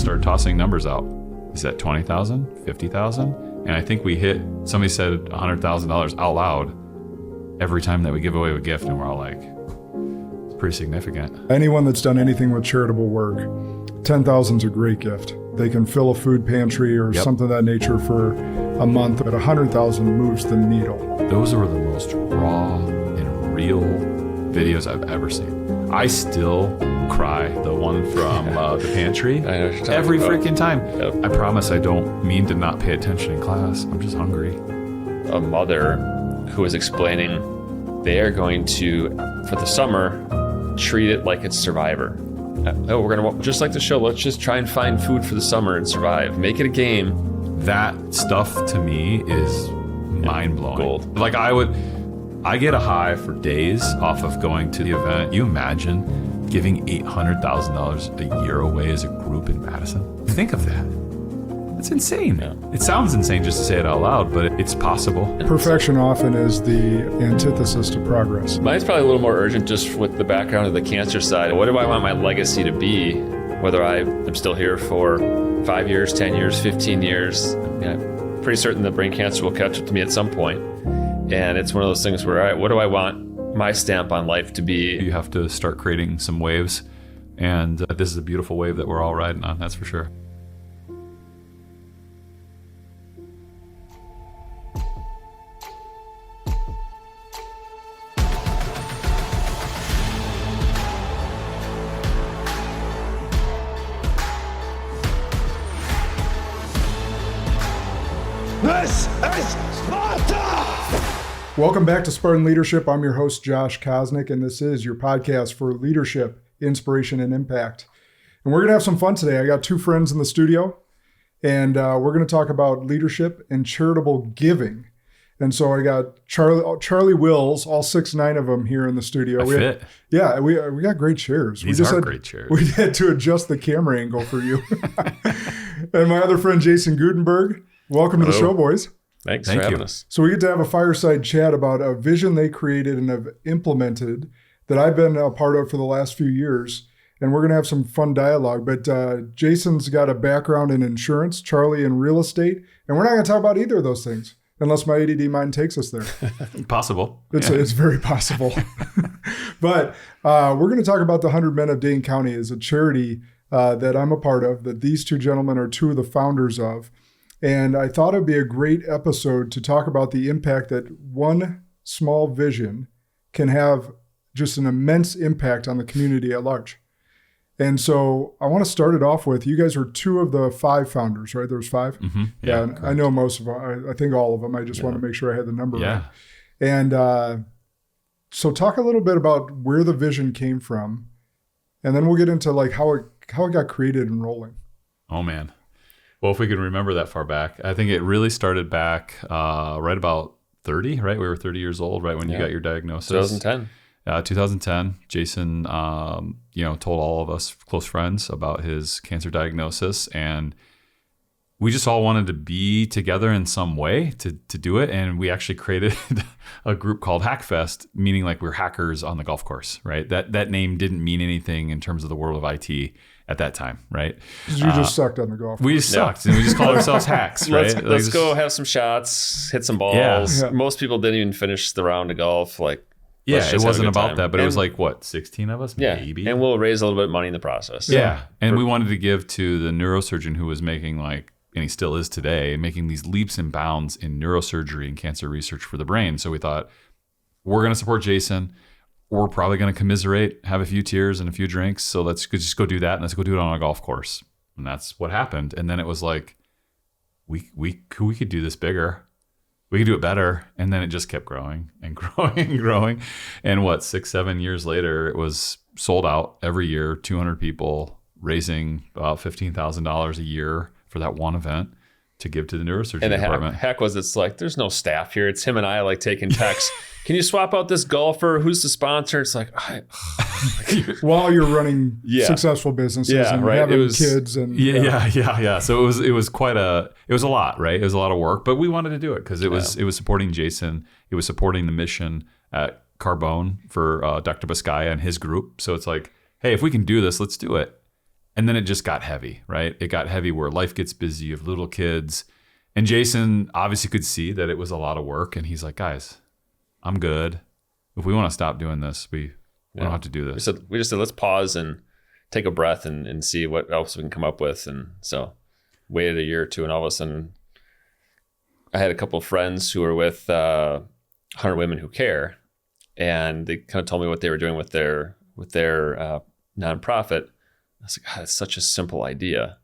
started tossing numbers out. Is that 20,000, 50,000? And I think we hit, somebody said $100,000 out loud every time that we give away a gift. And we're all like, it's pretty significant. Anyone that's done anything with charitable work, 10,000 is a great gift. They can fill a food pantry or something of that nature for a month, but 100,000 moves the needle. Those were the most raw and real videos I've ever seen. I still cry, the one from the pantry, every freaking time. Yep. I promise I don't mean to not pay attention in class. I'm just hungry. A mother who was explaining they are going to, for the summer, treat it like it's Survivor. Oh, we're going to, just like the show, let's just try and find food for the summer and survive. Make it a game. That stuff to me is mind-blowing. Gold. Like I get a high for days off of going to the event. You imagine giving $800,000 a year away as a group in Madison? Think of that. It's insane. Yeah. It sounds insane just to say it out loud, but it's possible. Perfection often is the antithesis to progress. Mine's probably a little more urgent just with the background of the cancer side. What do I want my legacy to be? Whether I am still here for 5 years, 10 years, 15 years. I'm pretty certain that brain cancer will catch up to me at some point. And it's one of those things where, all right, what do I want my stamp on life to be? You have to start creating some waves. And this is a beautiful wave that we're all riding on, that's for sure. This is Sparta! Welcome back to Spartan Leadership. I'm your host, Josh Kosnick, and this is your podcast for leadership, inspiration, and impact. And we're going to have some fun today. I got two friends in the studio, and we're going to talk about leadership and charitable giving. And so I got Charlie Wills, all 6'9" of them here in the studio. We got great chairs. These are great chairs. We had to adjust the camera angle for you. And my other friend, Jason Guttenberg. Welcome to the show, boys. Thanks for having us. So we get to have a fireside chat about a vision they created and have implemented that I've been a part of for the last few years. And we're going to have some fun dialogue. But Jason's got a background in insurance, Charlie in real estate. And we're not going to talk about either of those things unless my ADD mind takes us there. Possible. It's very possible. But we're going to talk about the 100 Men of Dane County as a charity that I'm a part of, that these two gentlemen are two of the founders of. And I thought it'd be a great episode to talk about the impact that one small vision can have, just an immense impact on the community at large. And so I want to start it off with, you guys were two of the 5 founders, right? There was 5? Mm-hmm. Yeah, and I know most of them. I think all of them. I just want to make sure I had the number right. And so talk a little bit about where the vision came from, and then we'll get into like how it got created and rolling. Oh, man. Well, if we can remember that far back, I think it really started back right about 30, right? We were 30 years old, right, when you got your diagnosis. 2010. 2010. Jason, told all of us close friends about his cancer diagnosis, and we just all wanted to be together in some way to do it. And we actually created a group called HackFest, meaning like we're hackers on the golf course, right? That name didn't mean anything in terms of the world of IT at that time, right? You just sucked on the golf course. We just sucked, and we just called ourselves hacks, right? Let's go have some shots, hit some balls. Yeah. Most people didn't even finish the round of golf. It wasn't about that, but it was like, 16 of us, maybe? And we'll raise a little bit of money in the process. Yeah, and we wanted to give to the neurosurgeon who was making and he still is today, making these leaps and bounds in neurosurgery and cancer research for the brain. So we thought, we're going to support Jason. We're probably going to commiserate, have a few tears and a few drinks. So let's just go do that, and let's go do it on a golf course. And that's what happened. And then it was like, we could do this bigger. We could do it better. And then it just kept growing and growing and growing. And 6-7 years later, it was sold out every year, 200 people, raising about $15,000 a year for that one event to give to the neurosurgery department. Heck was, it's like, there's no staff here. It's him and I taking texts. Can you swap out this golfer? Who's the sponsor? It's like, while you're running successful businesses and having kids and So it was a lot, right? It was a lot of work, but we wanted to do it because it was supporting Jason. It was supporting the mission at Carbone for Dr. Biscaya and his group. So it's like, hey, if we can do this, let's do it. And then it just got heavy, right? It got heavy where life gets busy, you have little kids. And Jason obviously could see that it was a lot of work. And he's like, guys, I'm good. If we want to stop doing this, we don't have to do this. We just said, let's pause and take a breath and see what else we can come up with. And so waited a year or two, and all of a sudden I had a couple of friends who were with 100 Women Who Care, and they kind of told me what they were doing with their nonprofit. I was like, God, it's such a simple idea.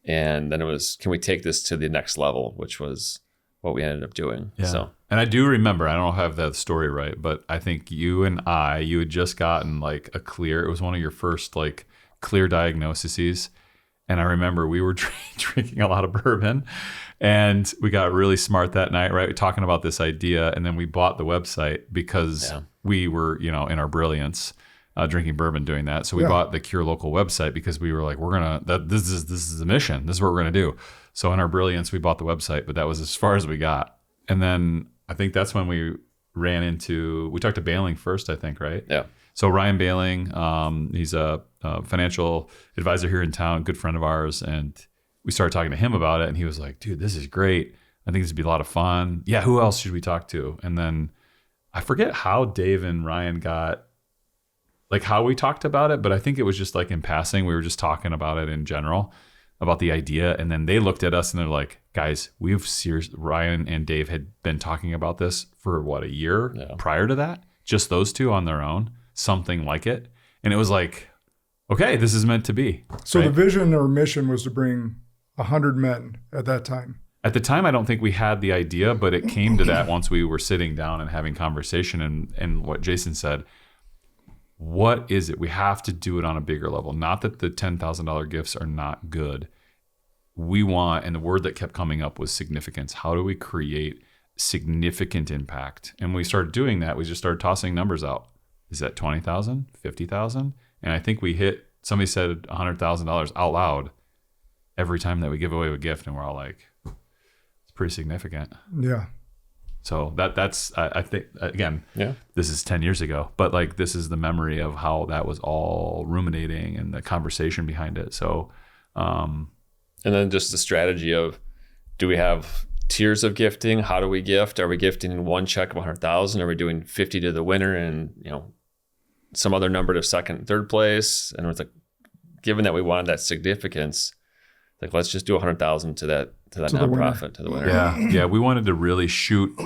And then it was, can we take this to the next level, which was what we ended up doing. Yeah. So, and I do remember, I don't have that story right, but I think you had just gotten like it was one of your first like clear diagnoses. And I remember we were drinking a lot of bourbon, and we got really smart that night, right? Talking about this idea. And then we bought the website because we were, in our brilliance, drinking bourbon doing that. So we bought the Cure Local website because we were like, this is the mission. This is what we're going to do. So in our brilliance, we bought the website, but that was as far as we got. And then I think that's when we we talked to Bailing first, I think, right? Yeah. So Ryan Bailing, he's a financial advisor here in town, good friend of ours. And we started talking to him about it. And he was like, dude, this is great. I think this would be a lot of fun. Yeah, who else should we talk to? And then I forget how Dave and Ryan got, like how we talked about it, but I think it was just like in passing. We were just talking about it in general, about the idea. And then they looked at us and they're like, guys, Ryan and Dave had been talking about this for a year prior to that, just those two on their own, something like it. And it was like, okay, this is meant to be. So the vision or mission was to bring 100 men at that time. At the time, I don't think we had the idea, but it came to that once we were sitting down and having conversation. And what Jason said, what is it? We have to do it on a bigger level. Not that the $10,000 gifts are not good. We want, and the word that kept coming up was significance. How do we create significant impact? And when we started doing that, we just started tossing numbers out. Is that 20,000, 50,000? And I think somebody said $100,000 out loud every time that we give away a gift. And we're all like, it's pretty significant. Yeah. So that's, I think, again, this is 10 years ago, but like, this is the memory of how that was all ruminating and the conversation behind it. So, and then just the strategy of, do we have tiers of gifting? How do we gift? Are we gifting in one check of 100,000? Are we doing 50 to the winner and, some other number to second and third place? And it's like, given that we wanted that significance, like, let's just do 100,000 to that nonprofit, to the winner. Yeah. We wanted to really shoot,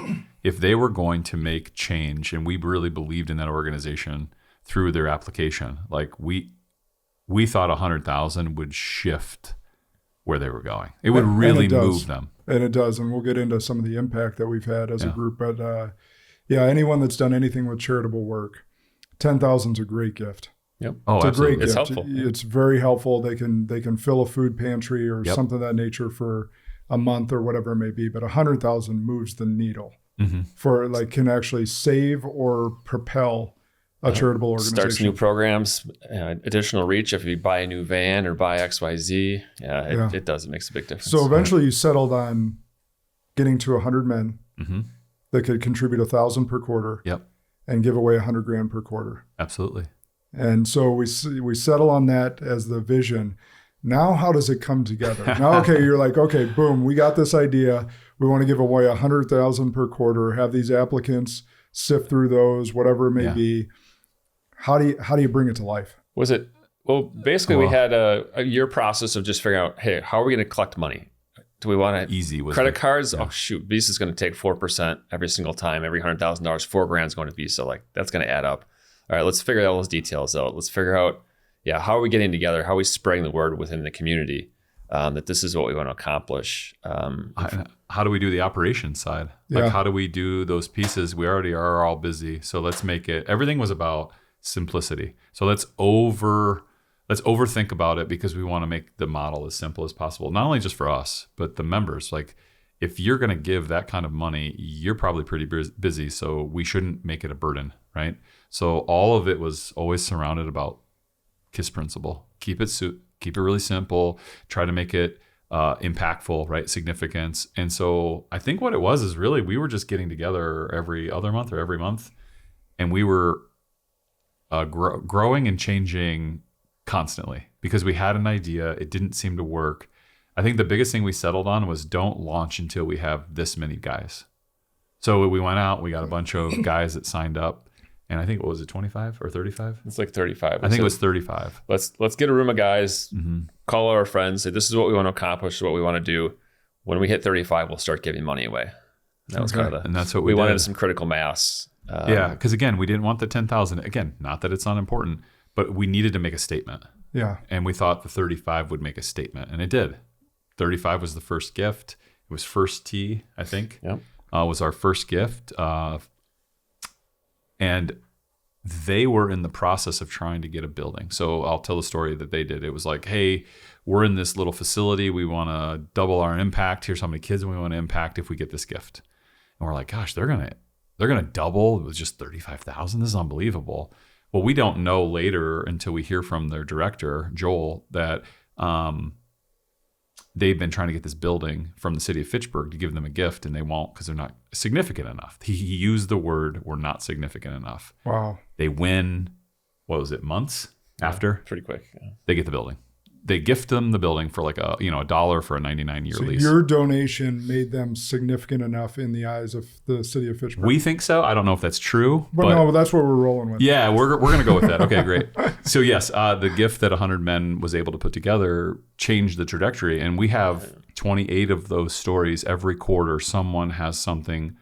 if they were going to make change, and we really believed in that organization through their application, like we thought 100,000 would shift where they were going. It would really move them. And it does. And we'll get into some of the impact that we've had as a group. But anyone that's done anything with charitable work, 10,000 is a great gift. Yep. Oh, it's absolutely. a great gift. It's helpful. It's very helpful. They can fill a food pantry or something of that nature for a month or whatever it may be. But 100,000 moves the needle for can actually save or propel a charitable organization. Starts new programs, additional reach. If you buy a new van or buy XYZ, it does. It makes a big difference. So eventually you settled on getting to 100 men that could contribute 1,000 per quarter. Yep. And give away $100,000 per quarter. Absolutely. And so we settle on that as the vision. Now, how does it come together? Now, you're like, boom, we got this idea. We want to give away 100,000 per quarter. Have these applicants sift through those, whatever it may be. How do you bring it to life? Basically, we had a year process of just figuring out, hey, how are we going to collect money? Do we want to easy with credit cards? Yeah. Oh shoot, Visa's going to take 4% every single time. Every $100,000, $4,000 is going to Visa. Like, that's going to add up. All right, let's figure all those details out. Let's figure out, how are we getting together? How are we spreading the word within the community that this is what we want to accomplish? How do we do the operations side? Like, how do we do those pieces? We already are all busy, so let's make it. Everything was about simplicity. So let's overthink about it, because we want to make the model as simple as possible, not only just for us, but the members. Like, if you're going to give that kind of money, you're probably pretty busy, so we shouldn't make it a burden, right? So all of it was always surrounded about KISS principle. Keep it really simple. Try to make it impactful, right? Significance. And so I think what it was is really, we were just getting together every other month or every month, and we were growing and changing constantly. because we had an idea. It didn't seem to work. I think the biggest thing we settled on was don't launch until we have this many guys. So we went out, we got a bunch of guys that signed up. And I think, what was it, 25 or 35? It's like 35. I think it was 35. Let's get a room of guys, call our friends, say, this is what we want to accomplish, this is what we want to do. When we hit 35, we'll start giving money away. And that was kind of and that's what we wanted did. some critical mass. Yeah, because again, we didn't want the 10,000. Again, not that it's not important, but we needed to make a statement. Yeah. And we thought the 35 would make a statement, and it did. 35 was the first gift. It was first tee, I think. Yep. Was our first gift. And they were in the process of trying to get a building. So I'll tell the story that they did. It was like, hey, we're in this little facility. We want to double our impact. Here's how many kids we want to impact if we get this gift. And we're like, gosh, they're gonna double with just 35,000. This is unbelievable. Well, we don't know later until we hear from their director, Joel, that they've been trying to get this building from the city of Fitchburg to give them a gift, and they won't because they're not significant enough. He used the word, we're not significant enough. Wow. They win, what was it, months after? Pretty quick. Yeah. They get the building. They gift them the building for like $1 for a 99-year So lease. your donation made them significant enough in the eyes of the city of Fitchburg. We think so. I don't know if that's true. But no, that's what we're rolling with. Yeah, we're going to go with that. Okay, great. So yes, the gift that 100 Men was able to put together changed the trajectory. And we have 28 of those stories every quarter. Someone has something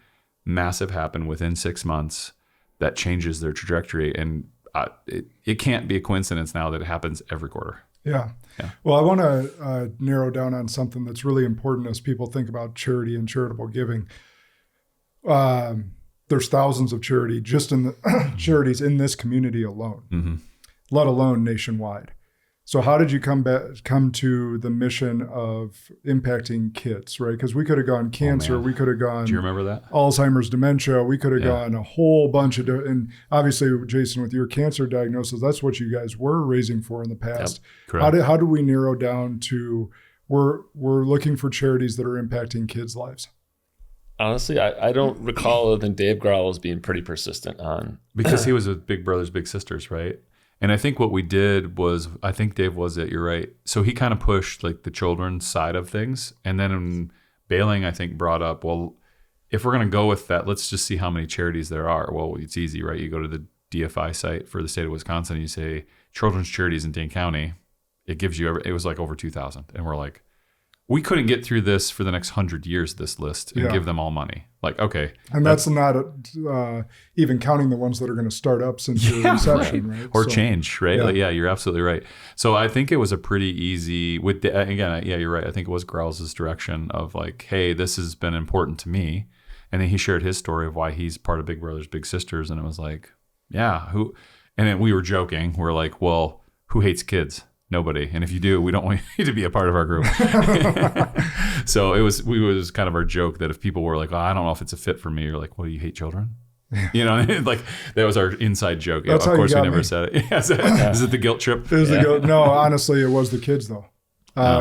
massive happen within 6 months that changes their trajectory. And it can't be a coincidence now that it happens every quarter. Yeah. Well, I want to narrow down on something that's really important as people think about charity and charitable giving. There's thousands of charity just in the charities in this community alone, let alone nationwide. So how did you come to the mission of impacting kids, right? Because we could have gone cancer, we could have gone Do you remember that? Alzheimer's, dementia, we could have gone a whole bunch of, and obviously, Jason, with your cancer diagnosis, that's what you guys were raising for in the past. Yep, correct. How do we narrow down to we're looking for charities that are impacting kids' lives? Honestly, I don't recall other than Dave Growls being pretty persistent on. Because he was with Big Brothers Big Sisters, right? And I think what we did was, I think Dave was it, you're right. So he kind of pushed like the children's side of things. And then in Bailing, I think brought up, well, if we're going to go with that, let's just see how many charities there are. Well, it's easy, right? You go to the DFI site for the state of Wisconsin, and you say children's charities in Dane County. It gives you, it was like over 2,000. And we're like, we couldn't get through this for the next 100 years, this list, and give them all money. Like, okay. And that's not even counting the ones that are going to start up since your inception, right? Or change, right? Like, you're absolutely right. So I think it was a pretty easy, again, you're right. I think it was Growls' direction of like, hey, this has been important to me. And then he shared his story of why he's part of Big Brothers Big Sisters. And it was like, who? And then we were joking. We're like, well, who hates kids? Nobody. And if you do, we don't want you to be a part of our group. So it was kind of our joke that if people were like, oh, I don't know if it's a fit for me, you're like, well, do you hate children? You know, like that was our inside joke. That's of course, we never me. said it. Is it the guilt trip? It was the guilt. No, honestly, it was the kids though.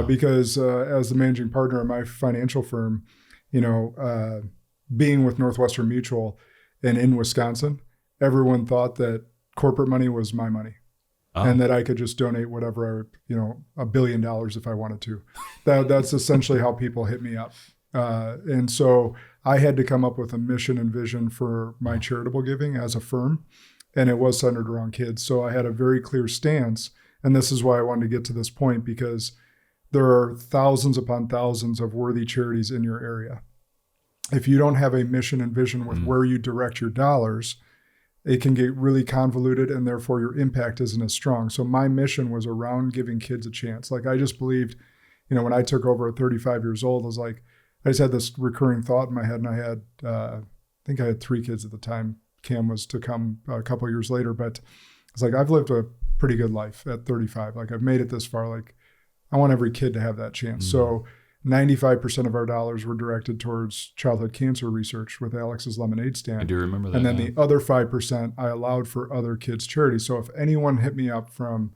Because as the managing partner of my financial firm, being with Northwestern Mutual and in Wisconsin, everyone thought that corporate money was my money. And that I could just donate whatever, $1 billion if I wanted to. That's essentially how people hit me up. And so I had to come up with a mission and vision for my charitable giving as a firm. And it was centered around kids. So I had a very clear stance. And this is why I wanted to get to this point, because there are thousands upon thousands of worthy charities in your area. If you don't have a mission and vision with where you direct your dollars, it can get really convoluted, and therefore your impact isn't as strong. So my mission was around giving kids a chance. Like I just believed, when I took over at 35 years old, I was like, I just had this recurring thought in my head, and I had, I think I had 3 kids at the time. Cam was to come a couple of years later, but it's like, I've lived a pretty good life at 35. Like I've made it this far. Like I want every kid to have that chance. So 95% of our dollars were directed towards childhood cancer research with Alex's Lemonade Stand. I do remember that. And then the other 5% I allowed for other kids' charities. So if anyone hit me up from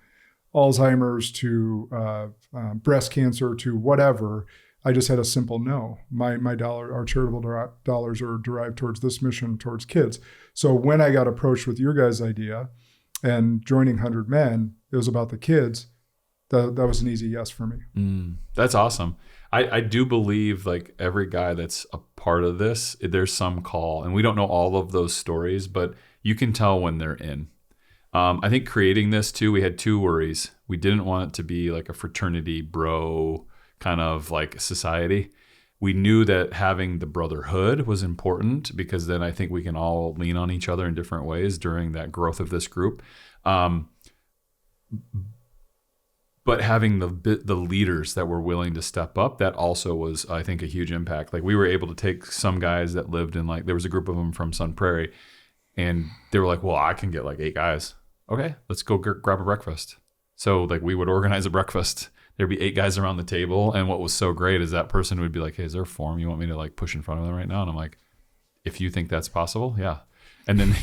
Alzheimer's to breast cancer to whatever, I just had a simple no. Our charitable dollars are derived towards this mission, towards kids. So when I got approached with your guys' idea and joining 100 Men, it was about the kids. that was an easy yes for me. That's awesome. I do believe like every guy that's a part of this, there's some call, and we don't know all of those stories, but you can tell when they're in. I think creating this too, we had two worries. We didn't want it to be like a fraternity bro kind of like society. We knew that having the brotherhood was important because then I think we can all lean on each other in different ways during that growth of this group. But having the leaders that were willing to step up, that also was, I think, a huge impact. Like we were able to take some guys that lived in like, there was a group of them from Sun Prairie, and they were like, well, I can get like 8 guys. Okay, let's go grab a breakfast. So like we would organize a breakfast. There'd be 8 guys around the table. And what was so great is that person would be like, hey, is there a form you want me to like push in front of them right now? And I'm like, if you think that's possible, yeah. And then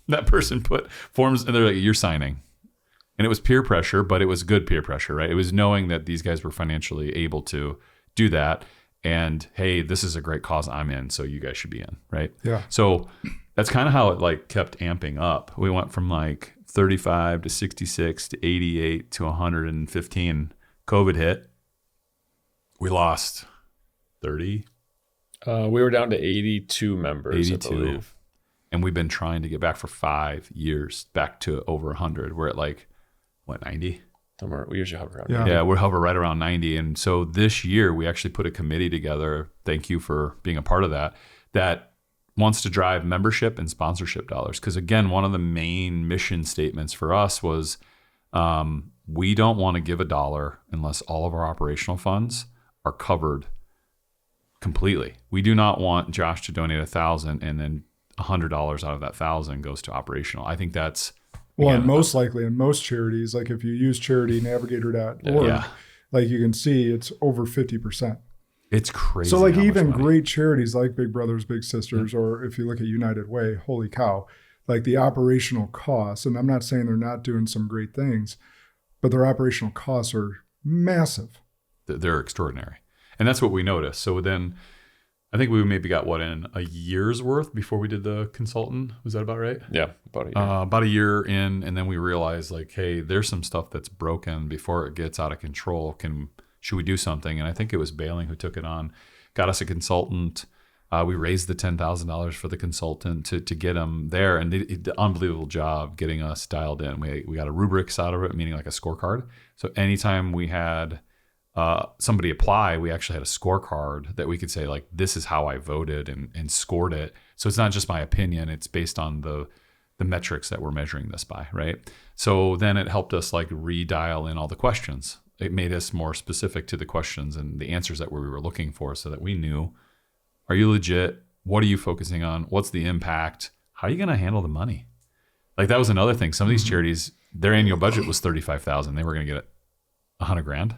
that person put forms and they're like, you're signing. And it was peer pressure, but it was good peer pressure, right? It was knowing that these guys were financially able to do that. And hey, this is a great cause I'm in, so you guys should be in, right? Yeah. So that's kind of how it like kept amping up. We went from like 35 to 66 to 88 to 115. COVID hit. We lost 30. We were down to 82 members, 82. I believe. And we've been trying to get back for 5 years, back to over 100. We're at like, what, 90? Somewhere, we usually hover around. Yeah. Yeah, we hover right around 90. And so this year, we actually put a committee together. Thank you for being a part of that. That wants to drive membership and sponsorship dollars. Because again, one of the main mission statements for us was we don't want to give $1 unless all of our operational funds are covered completely. We do not want Josh to donate $1,000 and then $100 out of that $1,000 goes to operational. I think that's Well, and most likely in most charities, like if you use charitynavigator.org, like you can see it's over 50%. It's crazy. So like how much even money. great charities like Big Brothers Big Sisters, or if you look at United Way, holy cow, like the operational costs, and I'm not saying they're not doing some great things, but their operational costs are massive. They're extraordinary. And that's what we noticed. So then I think we maybe got in a year's worth before we did the consultant. Was that about right? Yeah, about a year. About a year in, and then we realized like, hey, there's some stuff that's broken before it gets out of control. Should we do something? And I think it was Bailing who took it on, got us a consultant. We raised the $10,000 for the consultant to get him there, and they did an unbelievable job getting us dialed in. We got a rubrics out of it, meaning like a scorecard. So anytime we had somebody apply, we actually had a scorecard that we could say like, this is how I voted and scored it. So it's not just my opinion, it's based on the metrics that we're measuring this by, right? So then it helped us like redial in all the questions. It made us more specific to the questions and the answers that we were looking for so that we knew, are you legit? What are you focusing on? What's the impact? How are you going to handle the money? Like that was another thing. Some of these charities, their annual budget was $35,000. They were going to get $100,000.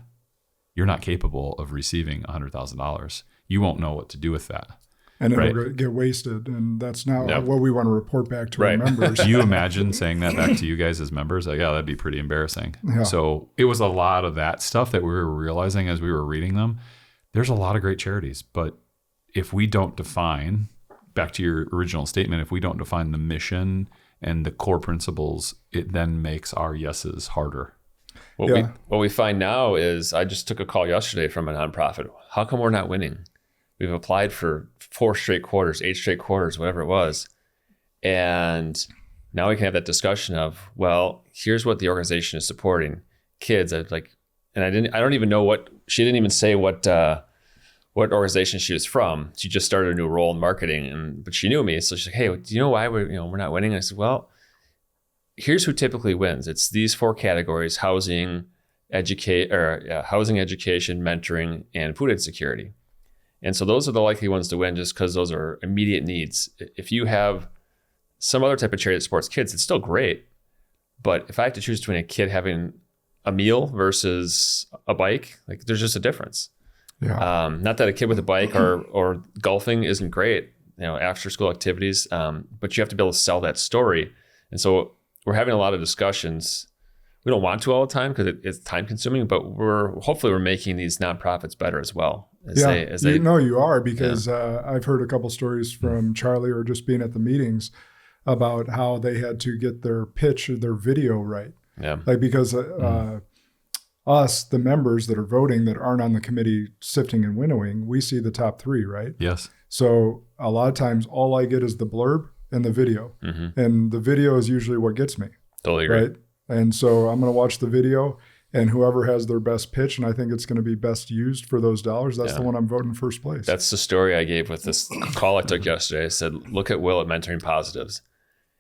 You're not capable of receiving $100,000. You won't know what to do with that. And Right. it'll get wasted. And that's not Yep. what we want to report back to Right. our members. Do you imagine saying that back to you guys as members? Like, yeah, that'd be pretty embarrassing. Yeah. So it was a lot of that stuff that we were realizing as we were reading them. There's a lot of great charities, but if we don't define, back to your original statement, if we don't define the mission and the core principles, it then makes our yeses harder. What we find now is, I just took a call yesterday from a nonprofit. How come we're not winning? We've applied for 4 straight quarters, 8 straight quarters, whatever it was. And now we can have that discussion of, well, here's what the organization is supporting. Kids, I don't even know she didn't even say what organization she was from. She just started a new role in marketing, but she knew me. So she's like, hey, do you know why we're not winning? And I said, well, here's who typically wins. It's these 4 categories: housing, education, mentoring, and food insecurity. And so those are the likely ones to win just because those are immediate needs. If you have some other type of charity that supports kids, it's still great. But if I have to choose between a kid having a meal versus a bike, like there's just a difference. Yeah. Not that a kid with a bike or golfing isn't great, after school activities, but you have to be able to sell that story. And so we're having a lot of discussions. We don't want to all the time because it's time consuming, but hopefully we're making these nonprofits better as well. You are, because I've heard a couple stories from Charlie, or just being at the meetings, about how they had to get their pitch or their video right. Yeah. Like because us, the members that are voting that aren't on the committee sifting and winnowing, we see the top 3, right? Yes. So a lot of times all I get is the blurb and the video. And the video is usually what gets me. Totally agree. Right. And so I'm going to watch the video, and whoever has their best pitch, and I think it's going to be best used for those dollars, that's the one I'm voting first place. That's the story I gave with this call I took yesterday. I said, look at Will at Mentoring Positives.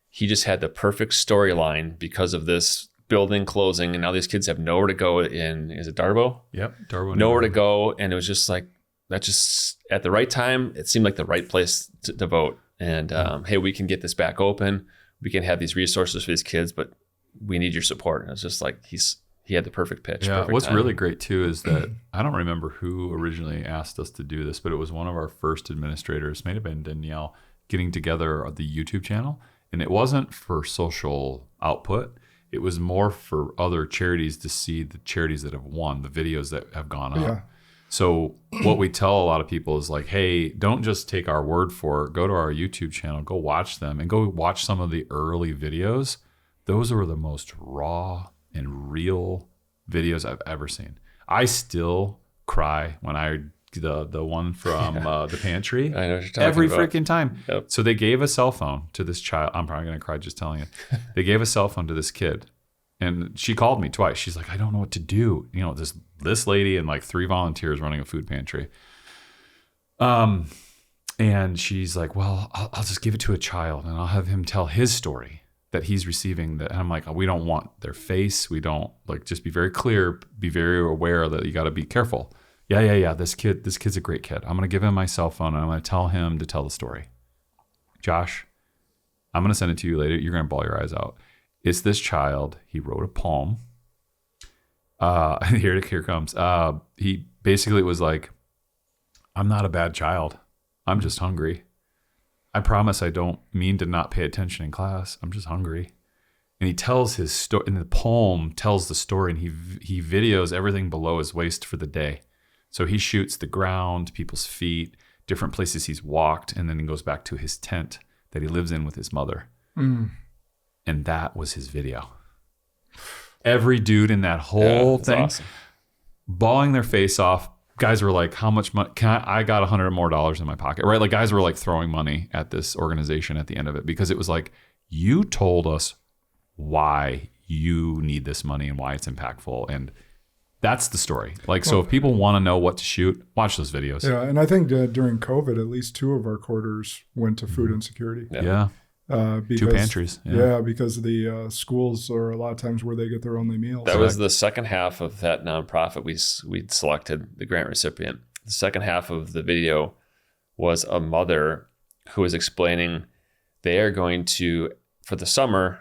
He just had the perfect storyline because of this building closing, and now these kids have nowhere to go is it Darbo? Yep. Darbo. Nowhere to go. And it was just like, that just at the right time, it seemed like the right place to vote. And hey, we can get this back open. We can have these resources for these kids, but we need your support. And it's just like he had the perfect pitch. Yeah. Perfect What's time. really great too is that I don't remember who originally asked us to do this, but it was one of our first administrators, may have been Danielle, getting together the YouTube channel. And it wasn't for social output. It was more for other charities to see the charities that have won, the videos that have gone up. Yeah. So what we tell a lot of people is like, hey, don't just take our word for it. Go to our YouTube channel, go watch them, and go watch some of the early videos. Those are the most raw and real videos I've ever seen. I still cry when the one from the pantry. I know what you're talking every about. freaking time. Yep. So they gave a cell phone to this child. I'm probably going to cry just telling you. They gave a cell phone to this kid. And she called me twice. She's like, I don't know what to do. You know, this lady and like 3 volunteers running a food pantry. And she's like, well, I'll just give it to a child and I'll have him tell his story that he's receiving that. And I'm like, we don't want their face. We don't just be very clear, be very aware that you got to be careful. Yeah. This kid's a great kid. I'm going to give him my cell phone and I'm going to tell him to tell the story. Josh, I'm going to send it to you later. You're going to bawl your eyes out. It's this child. He wrote a poem. Here comes. He basically was like, I'm not a bad child. I'm just hungry. I promise I don't mean to not pay attention in class. I'm just hungry. And he tells his story, and the poem tells the story, and he videos everything below his waist for the day. So he shoots the ground, people's feet, different places he's walked, and then he goes back to his tent that he lives in with his mother. And that was his video. Every dude in that whole thing, awesome. bawling their face off. Guys were like, how much money? I got $100 more in my pocket, right? Like guys were like throwing money at this organization at the end of it because it was like, you told us why you need this money and why it's impactful. And that's the story. Like, so if people want to know what to shoot, watch those videos. Yeah. And I think during COVID, at least 2 of our quarters went to food insecurity. Yeah. Because, 2 pantries. Yeah, because the schools are a lot of times where they get their only meals. That was the second half of that nonprofit we'd selected, the grant recipient. The second half of the video was a mother who was explaining they are going to, for the summer,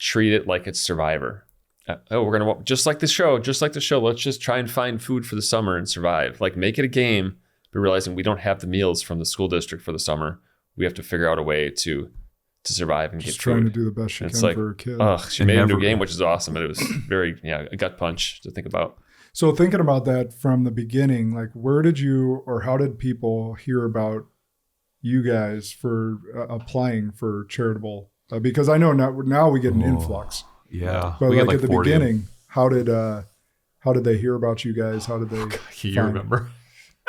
treat it like it's Survivor. We're going to, just like the show, let's just try and find food for the summer and survive. Like make it a game, but realizing we don't have the meals from the school district for the summer. We have to figure out a way to survive and just get trying food. to do the best you It's can like, for a kid. She made it into a game, which is awesome. But it was very, a gut punch to think about. So thinking about that from the beginning, like where did you or how did people hear about you guys for applying for charitable? Because I know now we get an influx. Yeah. But we like got at the 40 beginning, how did they hear about you guys? How did they? Can you remember?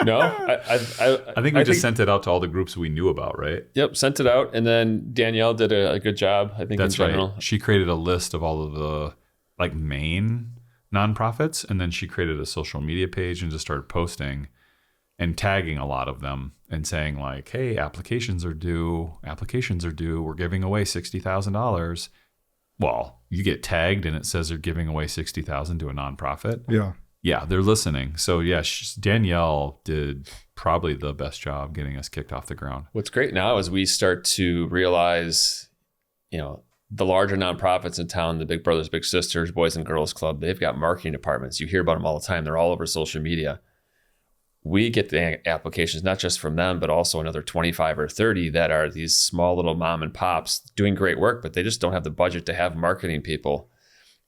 No, I think we just sent it out to all the groups we knew about, right? Yep, sent it out, and then Danielle did a good job. I think That's in general. right. She created a list of all of the main nonprofits, and then she created a social media page and just started posting and tagging a lot of them and saying like, "Hey, applications are due. We're giving away $60,000." Well, you get tagged and it says they're giving away $60,000 to a nonprofit. Yeah, they're listening. So yeah, Danielle did probably the best job getting us kicked off the ground. What's great now is we start to realize, the larger nonprofits in town, the Big Brothers, Big Sisters, Boys and Girls Club, they've got marketing departments. You hear about them all the time. They're all over social media. We get the applications, not just from them, but also another 25 or 30 that are these small little mom and pops doing great work, but they just don't have the budget to have marketing people.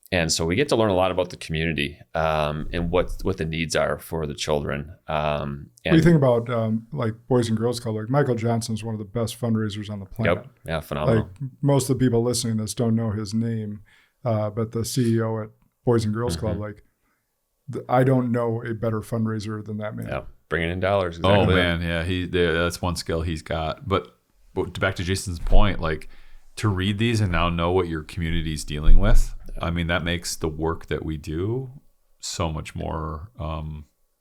And so we get to learn a lot about the community and what the needs are for the children. What do you think about like Boys and Girls Club? Like Michael Johnson is one of the best fundraisers on the planet. Yep. Yeah, phenomenal. Like most of the people listening to this don't know his name, but the CEO at Boys and Girls Club, like I don't know a better fundraiser than that man. Yeah, bringing in dollars. Exactly. Oh man, yeah, that's one skill he's got. But back to Jason's point, like to read these and now know what your community's dealing with. I mean, that makes the work that we do so much more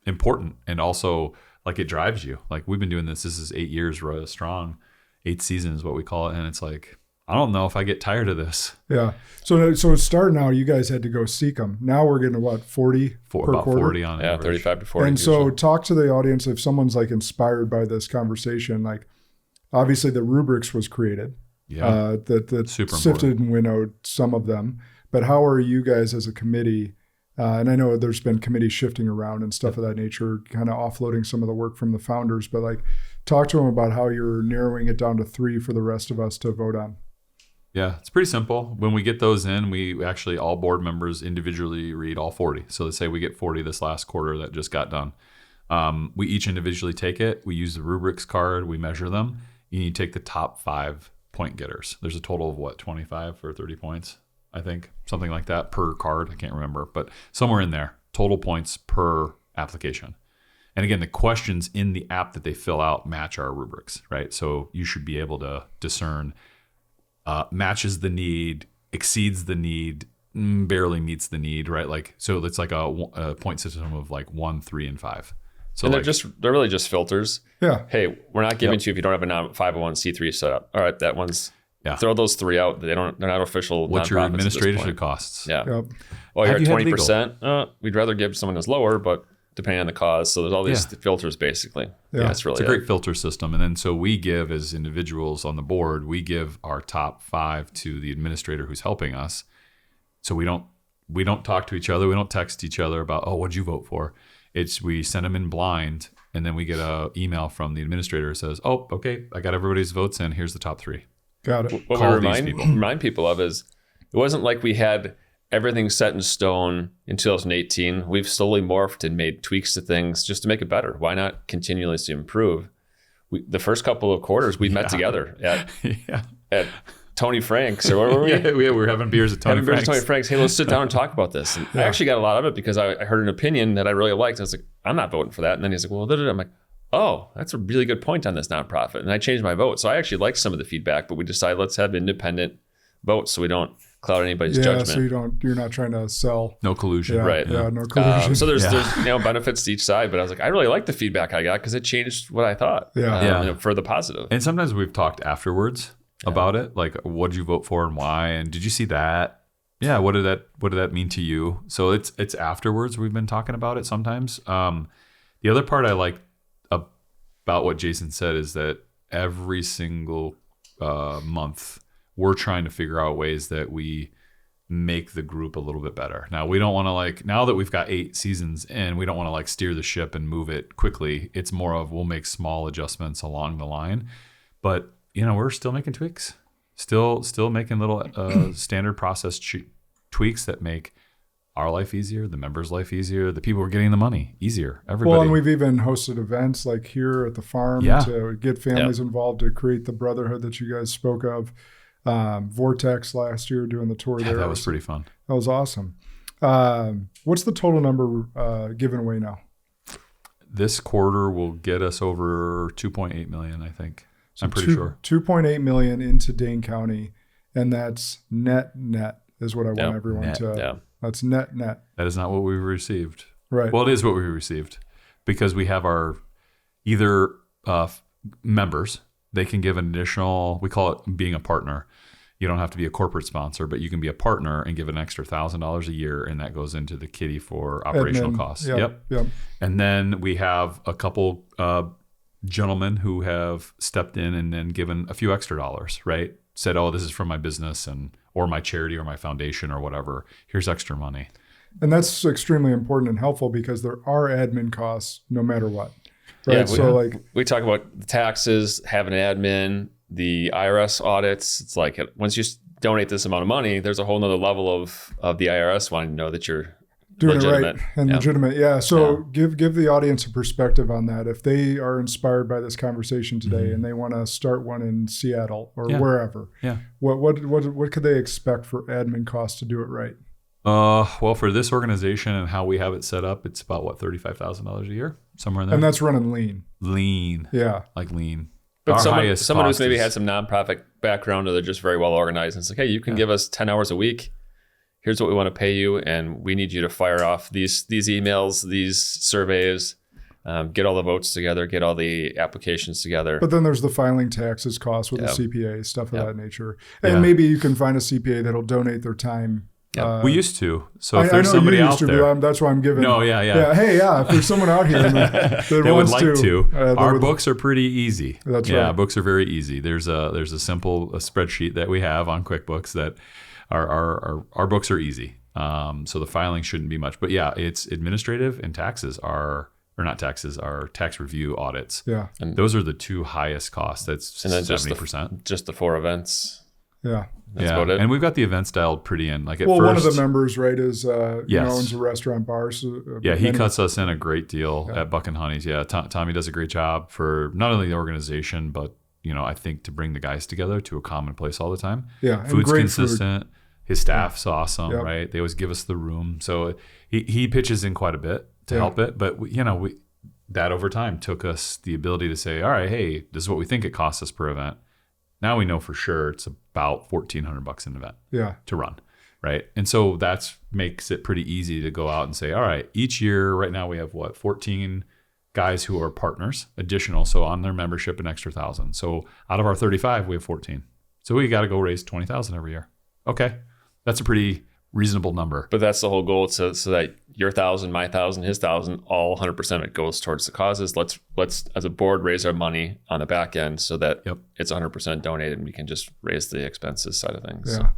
important, and also like it drives you. Like we've been doing this. This is 8 years strong, 8 seasons, what we call it, and it's like I don't know if I get tired of this. Yeah. So starting out, you guys had to go seek them. Now we're getting what 40 per about quarter? 40 on average. 35 to 40. And so usually. talk to the audience if someone's like inspired by this conversation. Like obviously the rubrics was created. Yeah. That Super sifted important. and winnowed some of them. But how are you guys as a committee? And I know there's been committee shifting around and stuff of that nature, kind of offloading some of the work from the founders. But like, talk to them about how you're narrowing it down to 3 for the rest of us to vote on. Yeah, it's pretty simple. When we get those in, we actually, all board members individually read all 40. So let's say we get 40 this last quarter that just got done. We each individually take it. We use the rubrics card. We measure them. You take the top 5 point getters. There's a total of what, 25 or 30 points, I think, something like that per card. I can't remember, but somewhere in there, total points per application. And again, the questions in the app that they fill out match our rubrics, right? So you should be able to discern matches the need, exceeds the need, barely meets the need, right? Like, so it's like a point system of like 1, 3, and 5. So and like, they're really just filters. Yeah. Hey, we're not giving to you if you don't have a 501c3 set up. All right, that one's throw those 3 out. They're not official. What's your nonprofits administration costs? Yeah. Yep. Well, you're Have at you had 20%. We'd rather give someone that's lower, but depending on the cause. So there's all these filters basically. Yeah. That's really It's a great filter system. And then so we give, as individuals on the board, we give our top 5 to the administrator who's helping us. So we don't talk to each other. We don't text each other about, oh, what'd you vote for? We send them in blind, and then we get an email from the administrator that says, oh, okay, I got everybody's votes in. Here's the top 3. Got it. What Call we these people. remind people of is it wasn't like we had everything set in stone in 2018. We've slowly morphed and made tweaks to things just to make it better. Why not continuously improve? The first couple of quarters we met together at Tony Frank's, or where were we? Yeah, we were having beers at Tony Frank's. Hey, let's sit down and talk about this. And I actually got a lot of it because I heard an opinion that I really liked. I was like, I'm not voting for that. And then he's like, well, I'm like, oh, that's a really good point on this nonprofit. And I changed my vote. So I actually liked some of the feedback, but we decided let's have independent votes so we don't cloud anybody's judgment. So you're not trying to sell. No collusion. Yeah, Right. Yeah, no collusion. So there's benefits to each side, but I was like, I really like the feedback I got because it changed what I thought. For the positive. And sometimes we've talked afterwards about it, like what did you vote for and why, and did you see that? Yeah, what did that mean to you? So it's afterwards we've been talking about it sometimes. The other part I like about what Jason said is that every single month we're trying to figure out ways that we make the group a little bit better. Now we don't want to now that we've got 8 seasons in, we don't want to steer the ship and move it quickly. It's more of we'll make small adjustments along the line, but we're still making tweaks, still making little standard process tweaks that make our life easier, the members' life easier, the people who are getting the money easier, everybody. Well, and we've even hosted events like here at the farm to get families involved to create the brotherhood that you guys spoke of. Vortex last year doing the tour there. That was pretty fun. That was awesome. What's the total number given away now? This quarter will get us over 2.8 million, I think. So I'm pretty sure. 2.8 million into Dane County, and that's net is what I want everyone to. Yeah. That's net. That is not what we received. Right. Well, it is what we received because we have our either members. They can give an additional. We call it being a partner. You don't have to be a corporate sponsor, but you can be a partner and give an extra $1,000 a year, and that goes into the kitty for operational costs. Yep. And then we have a couple gentlemen who have stepped in and then given a few extra dollars, right? Said, oh, this is from my business or my charity or my foundation or whatever. Here's extra money. And that's extremely important and helpful because there are admin costs no matter what. Right. Yeah, so we talk about the taxes, having an admin, the IRS audits. It's like once you donate this amount of money, there's a whole nother level of the IRS wanting to know that you're doing legitimate. It right and legitimate. Yeah. So give the audience a perspective on that. If they are inspired by this conversation today and they want to start one in Seattle or wherever, what could they expect for admin costs to do it right? Well, for this organization and how we have it set up, it's about what, $35,000 a year, somewhere in there. And that's running lean. Lean. Yeah. Like lean. But someone who's maybe had some nonprofit background, or they're just very well organized. And it's like, hey, you can give us 10 hours a week. Here's what we want to pay you, and we need you to fire off these emails, these surveys, get all the votes together, get all the applications together. But then there's the filing taxes cost with the CPA, stuff of that nature. And maybe you can find a CPA that'll donate their time. We used to. So if I there's know somebody you used out to, there, but that's why I'm giving. No, yeah. Hey, if there's someone out here that they would wants like to. Our books books are pretty easy. That's right. right. Books are very easy. There's a simple spreadsheet that we have on QuickBooks that our books are easy. So the filing shouldn't be much. But yeah, it's administrative, and taxes are tax review audits. Yeah. And those are the two highest costs. That's 70%. Just the 4 events. Yeah. That's about it. And we've got the events dialed pretty in. Like at well, first, one of the members, right, is Yes. owns a restaurant bar. So, he cuts us in a great deal at Buck and Honey's. Yeah, Tommy does a great job for not only the organization, but I think to bring the guys together to a common place all the time. Yeah, and food's great consistent. Food. His staff's awesome, right? They always give us the room, so he pitches in quite a bit to help it. But that over time took us the ability to say, all right, hey, this is what we think it costs us per event. Now we know for sure it's about $1,400 an event to run, right? And so that makes it pretty easy to go out and say, all right, each year, right now we have 14 guys who are partners, additional, so on their membership an extra 1,000. So out of our 35, we have 14. So we got to go raise 20,000 every year. Okay, that's a pretty reasonable number. But that's the whole goal, so that your 1,000, my 1,000, his 1,000, all 100% of it goes towards the causes. Let's as a board raise our money on the back end so that it's 100% donated, and we can just raise the expenses side of things. Yeah.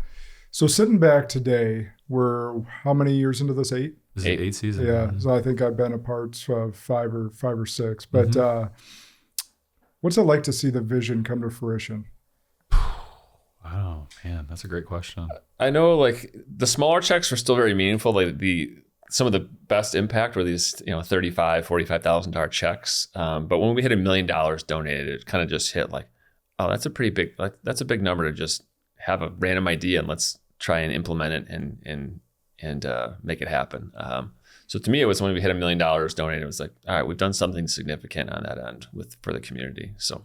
So sitting back today, we're how many years into this? 8? This is 8 seasons. Yeah. So I think I've been a part of 5 or 6. But what's it like to see the vision come to fruition? Oh man, that's a great question. I know, like, the smaller checks were still very meaningful. Like some of the best impact were these, $35,000, $45,000 checks. But when we hit $1 million donated, it kind of just hit like, oh, that's a pretty big, that's a big number to just have a random idea and let's try and implement it and make it happen. So to me, it was when we hit $1 million donated, it was like, all right, we've done something significant on that end for the community. So.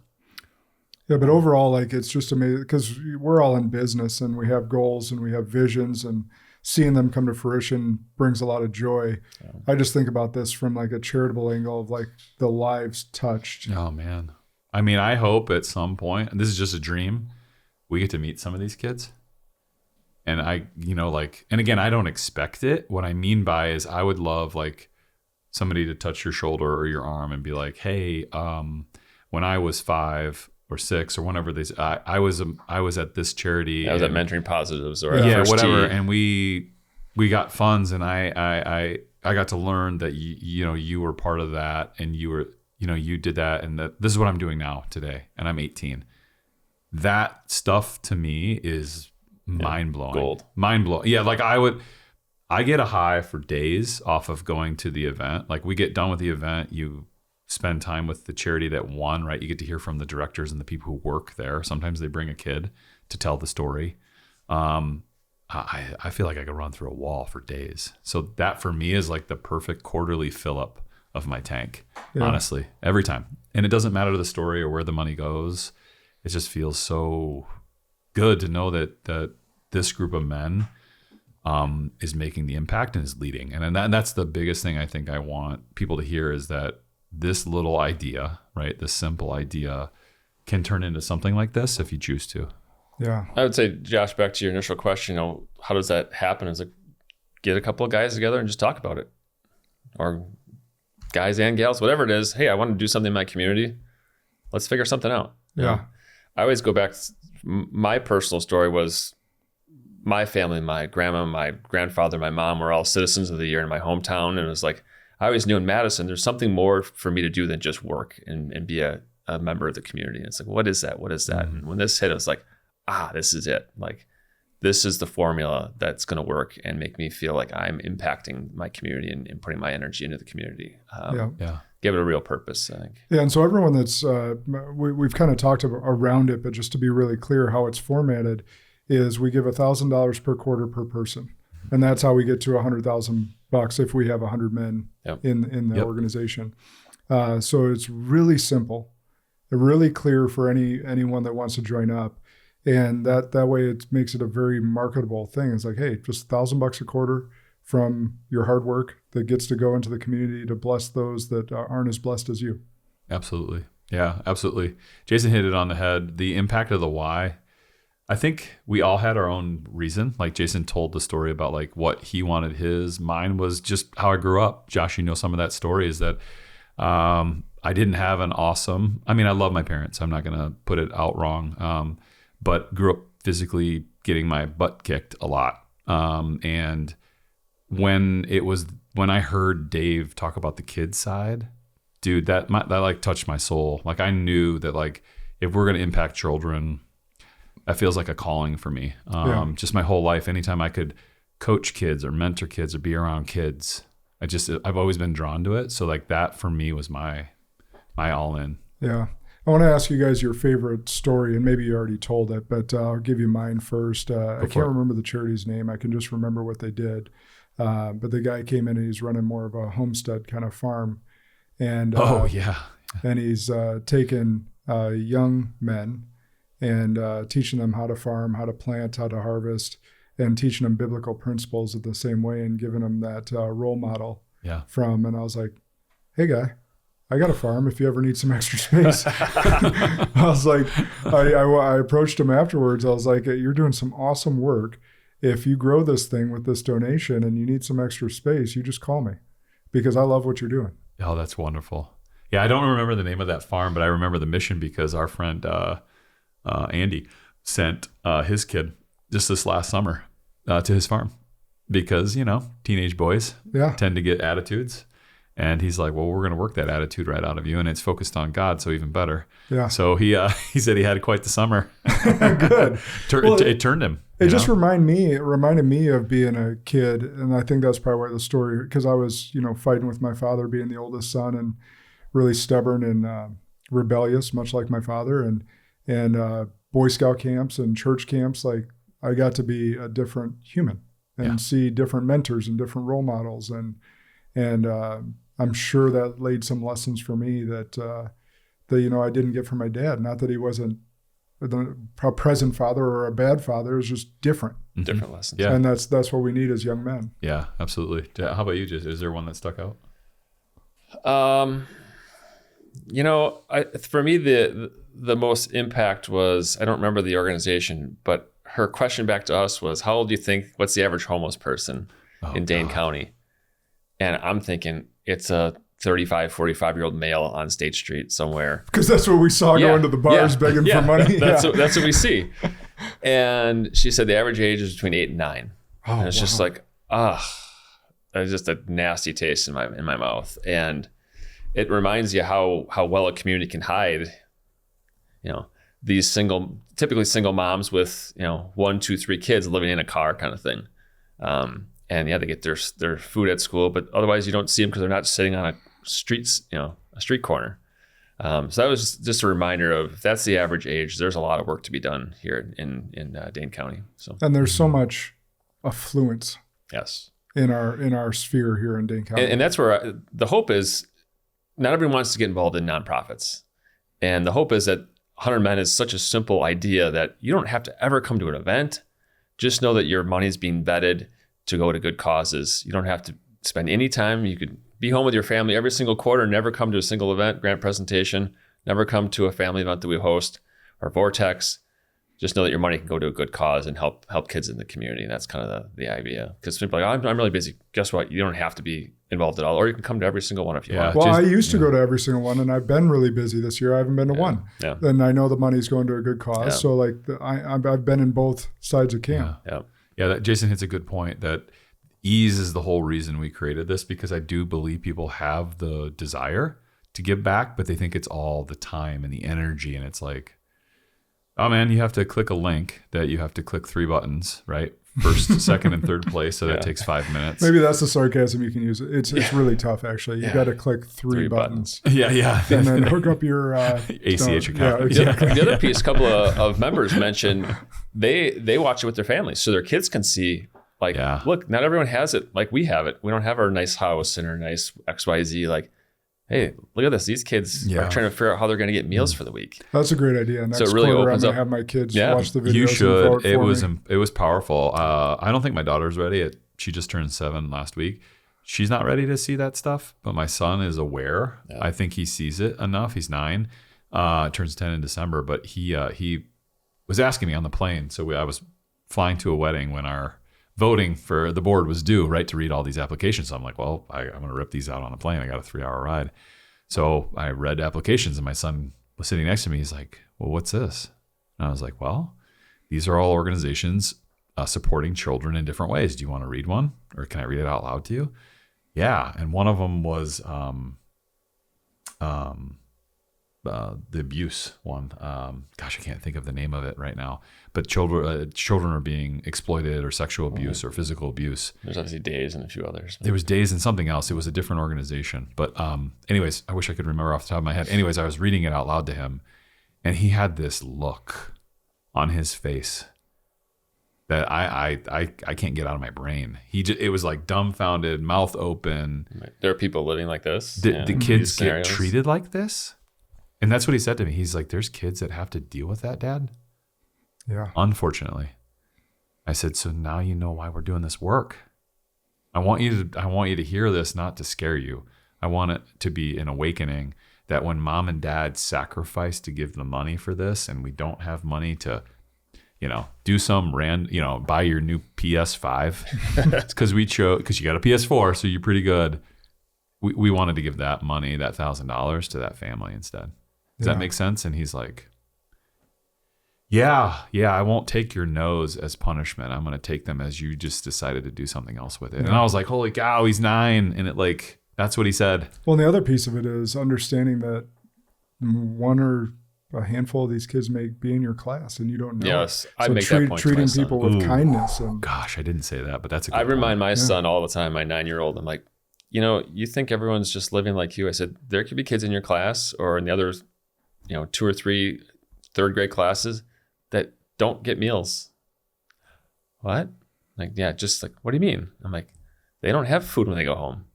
Yeah, but overall, like, it's just amazing because we're all in business and we have goals and we have visions, and seeing them come to fruition brings a lot of joy. Yeah. I just think about this from like a charitable angle of like the lives touched. Oh man. I mean, I hope at some point, and this is just a dream, we get to meet some of these kids. And and again, I don't expect it. What I mean by is I would love like somebody to touch your shoulder or your arm and be like, hey, when I was 5 or 6 or whenever I was at this charity. I was at Mentoring Positives or whatever. And we got funds, and I got to learn that you were part of that, and you did that, and that this is what I'm doing now today, and I'm 18. That stuff to me is mind blowing. Gold. Mind blowing. Yeah, like I get a high for days off of going to the event. Like we get done with the event, you spend time with the charity that won, right? You get to hear from the directors and the people who work there. Sometimes they bring a kid to tell the story. I feel like I could run through a wall for days. So that for me is like the perfect quarterly fill up of my tank, honestly, every time. And it doesn't matter the story or where the money goes. It just feels so good to know that this group of men is making the impact and is leading. And that's the biggest thing I think I want people to hear, is that this little idea, right, this simple idea can turn into something like this if you choose to. Yeah. I would say, Josh, back to your initial question, how does that happen? It's like, get a couple of guys together and just talk about it. Or guys and gals, whatever it is. Hey, I want to do something in my community. Let's figure something out. Yeah. I always go back. My personal story was my family, my grandma, my grandfather, my mom were all citizens of the year in my hometown. And it was like, I always knew in Madison, there's something more for me to do than just work and be a member of the community. And it's like, what is that? What is that? Mm-hmm. And when this hit, it was like, this is it. Like, this is the formula that's going to work and make me feel like I'm impacting my community and putting my energy into the community. Give it a real purpose, I think. Yeah, and so everyone that's, we've kind of talked around it, but just to be really clear how it's formatted is we give $1,000 per quarter per person. And that's how we get to $100,000 if we have 100 men in the organization. So it's really simple, really clear for anyone that wants to join up. And that way it makes it a very marketable thing. It's like, hey, just $1,000 a quarter from your hard work that gets to go into the community to bless those that aren't as blessed as you. Absolutely. Yeah, absolutely. Jason hit it on the head. The impact of the why. I think we all had our own reason. Like Jason told the story about like what he wanted his. Mine was just how I grew up. Josh, you know some of that story is that I didn't have an awesome, I mean, I love my parents. I'm not going to put it out wrong. But grew up physically getting my butt kicked a lot. And when I heard Dave talk about the kid side, dude, that like touched my soul. Like I knew that like, if we're going to impact children, that feels like a calling for me. Just my whole life, anytime I could coach kids or mentor kids or be around kids, I've always been drawn to it. So like that for me was my all in. Yeah. I want to ask you guys your favorite story, and maybe you already told it, but I'll give you mine first. I can't remember the charity's name. I can just remember what they did. But the guy came in and he's running more of a homestead kind of farm. And and he's taken young men and teaching them how to farm, how to plant, how to harvest, and teaching them biblical principles at the same way and giving them that role model from. And I was like, hey, guy, I got a farm if you ever need some extra space. I was like, I approached him afterwards. I was like, you're doing some awesome work. If you grow this thing with this donation and you need some extra space, you just call me because I love what you're doing. Oh, that's wonderful. Yeah, I don't remember the name of that farm, but I remember the mission because our friend Andy sent his kid just this last summer to his farm because, teenage boys tend to get attitudes. And he's like, well, we're going to work that attitude right out of you. And it's focused on God, so even better. Yeah. So he said he had quite the summer. Good. It turned him. It just reminded me of being a kid. And I think that's probably why the story, because I was, fighting with my father being the oldest son and really stubborn and rebellious, much like my father. And Boy Scout camps and church camps, like I got to be a different human and see different mentors and different role models. And I'm sure that laid some lessons for me that I didn't get from my dad. Not that he wasn't a present father or a bad father. It was just different. Different lessons. Yeah. And that's what we need as young men. Yeah, absolutely. How about you, Is there one that stuck out? For me, the most impact was, I don't remember the organization, but her question back to us was, how old do you think, what's the average homeless person in Dane County? And I'm thinking it's a 35, 45-year-old male on State Street somewhere. Because that's what we saw going to the bars begging for money. That's what we see. And she said the average age is between 8 and 9. Oh, and it's just like, it's just a nasty taste in my mouth. And it reminds you how well a community can hide, these typically single moms with, 1, 2, 3 kids living in a car kind of thing. And they get their food at school, but otherwise you don't see them because they're not sitting on a street corner. So that was just a reminder of, if that's the average age, there's a lot of work to be done here in Dane County. So, and there's so much affluence. Yes. In our sphere here in Dane County. And that's where the hope is. Not everyone wants to get involved in nonprofits. And the hope is that 100 Men is such a simple idea that you don't have to ever come to an event. Just know that your money is being vetted to go to good causes. You don't have to spend any time. You could be home with your family every single quarter, never come to a single event, grant presentation, never come to a family event that we host or Vortex. Just know that your money can go to a good cause and help kids in the community. And that's kind of the idea. Because people are like, I'm really busy. Guess what? You don't have to be involved at all, or you can come to every single one if you want. Well, I used to go to every single one, and I've been really busy this year. I haven't been to one. Yeah. And I know the money's going to a good cause. Yeah. So I've been in both sides of camp. Yeah. Jason hits a good point that ease is the whole reason we created this, because I do believe people have the desire to give back, but they think it's all the time and the energy. And it's like, oh man, you have to click a link that you have to click 3 buttons, right? First, second, and third place. So that takes 5 minutes. Maybe that's the sarcasm you can use. It's really tough, actually. You got to click 3 buttons. Yeah. And then hook up your ACH account. Yeah, exactly. The other piece, a couple of members mentioned, they watch it with their families, so their kids can see Like, look, not everyone has it like we have it. We don't have our nice house and our nice XYZ. Like, hey, look at this. These kids are trying to figure out how they're going to get meals for the week. That's a great idea. Next so it really quarter, opens I'm up. Have my kids watch the videos. You should. And It was powerful. I don't think my daughter's ready. She just turned 7 last week. She's not ready to see that stuff, but my son is aware. Yeah. I think he sees it enough. He's 9, turns 10 in December, but he was asking me on the plane. So I was flying to a wedding when our voting for the board was due, right, to read all these applications. So I'm like, well, I'm going to rip these out on a plane. I got a 3-hour ride. So I read applications and my son was sitting next to me. He's like, well, what's this? And I was like, well, these are all organizations supporting children in different ways. Do you want to read one, or can I read it out loud to you? Yeah. And one of them was the abuse one. Gosh, I can't think of the name of it right now. But children are being exploited, or sexual abuse, or physical abuse. There's obviously Days and a few others. There was Days and something else. It was a different organization. But anyways, I wish I could remember off the top of my head. Anyways, I was reading it out loud to him, and he had this look on his face that I can't get out of my brain. It was like dumbfounded, mouth open. There are people living like this. The kids get treated like this? And that's what he said to me. He's like, there's kids that have to deal with that, Dad. Yeah. Unfortunately. I said, so now you know why we're doing this work. I want you to hear this, not to scare you. I want it to be an awakening that when Mom and Dad sacrifice to give the money for this, and we don't have money to, do some buy your new PS5. It's because because you got a PS4, so you're pretty good. We wanted to give that money, that $1,000, to that family instead. Does that make sense? And he's like, yeah, I won't take your no's as punishment. I'm going to take them as you just decided to do something else with it. Yeah. And I was like, holy cow, he's 9. And that's what he said. Well, and the other piece of it is understanding that one or a handful of these kids may be in your class and you don't know. Yes, I make that point treating to my people son. with kindness. Gosh, I didn't say that, but that's a good I remind point. my son all the time, my 9-year-old, I'm like, you think everyone's just living like you. I said, there could be kids in your class or in the other, 2 or 3 third grade classes that don't get meals. What? Like, yeah, just like, what do you mean? I'm like, they don't have food when they go home.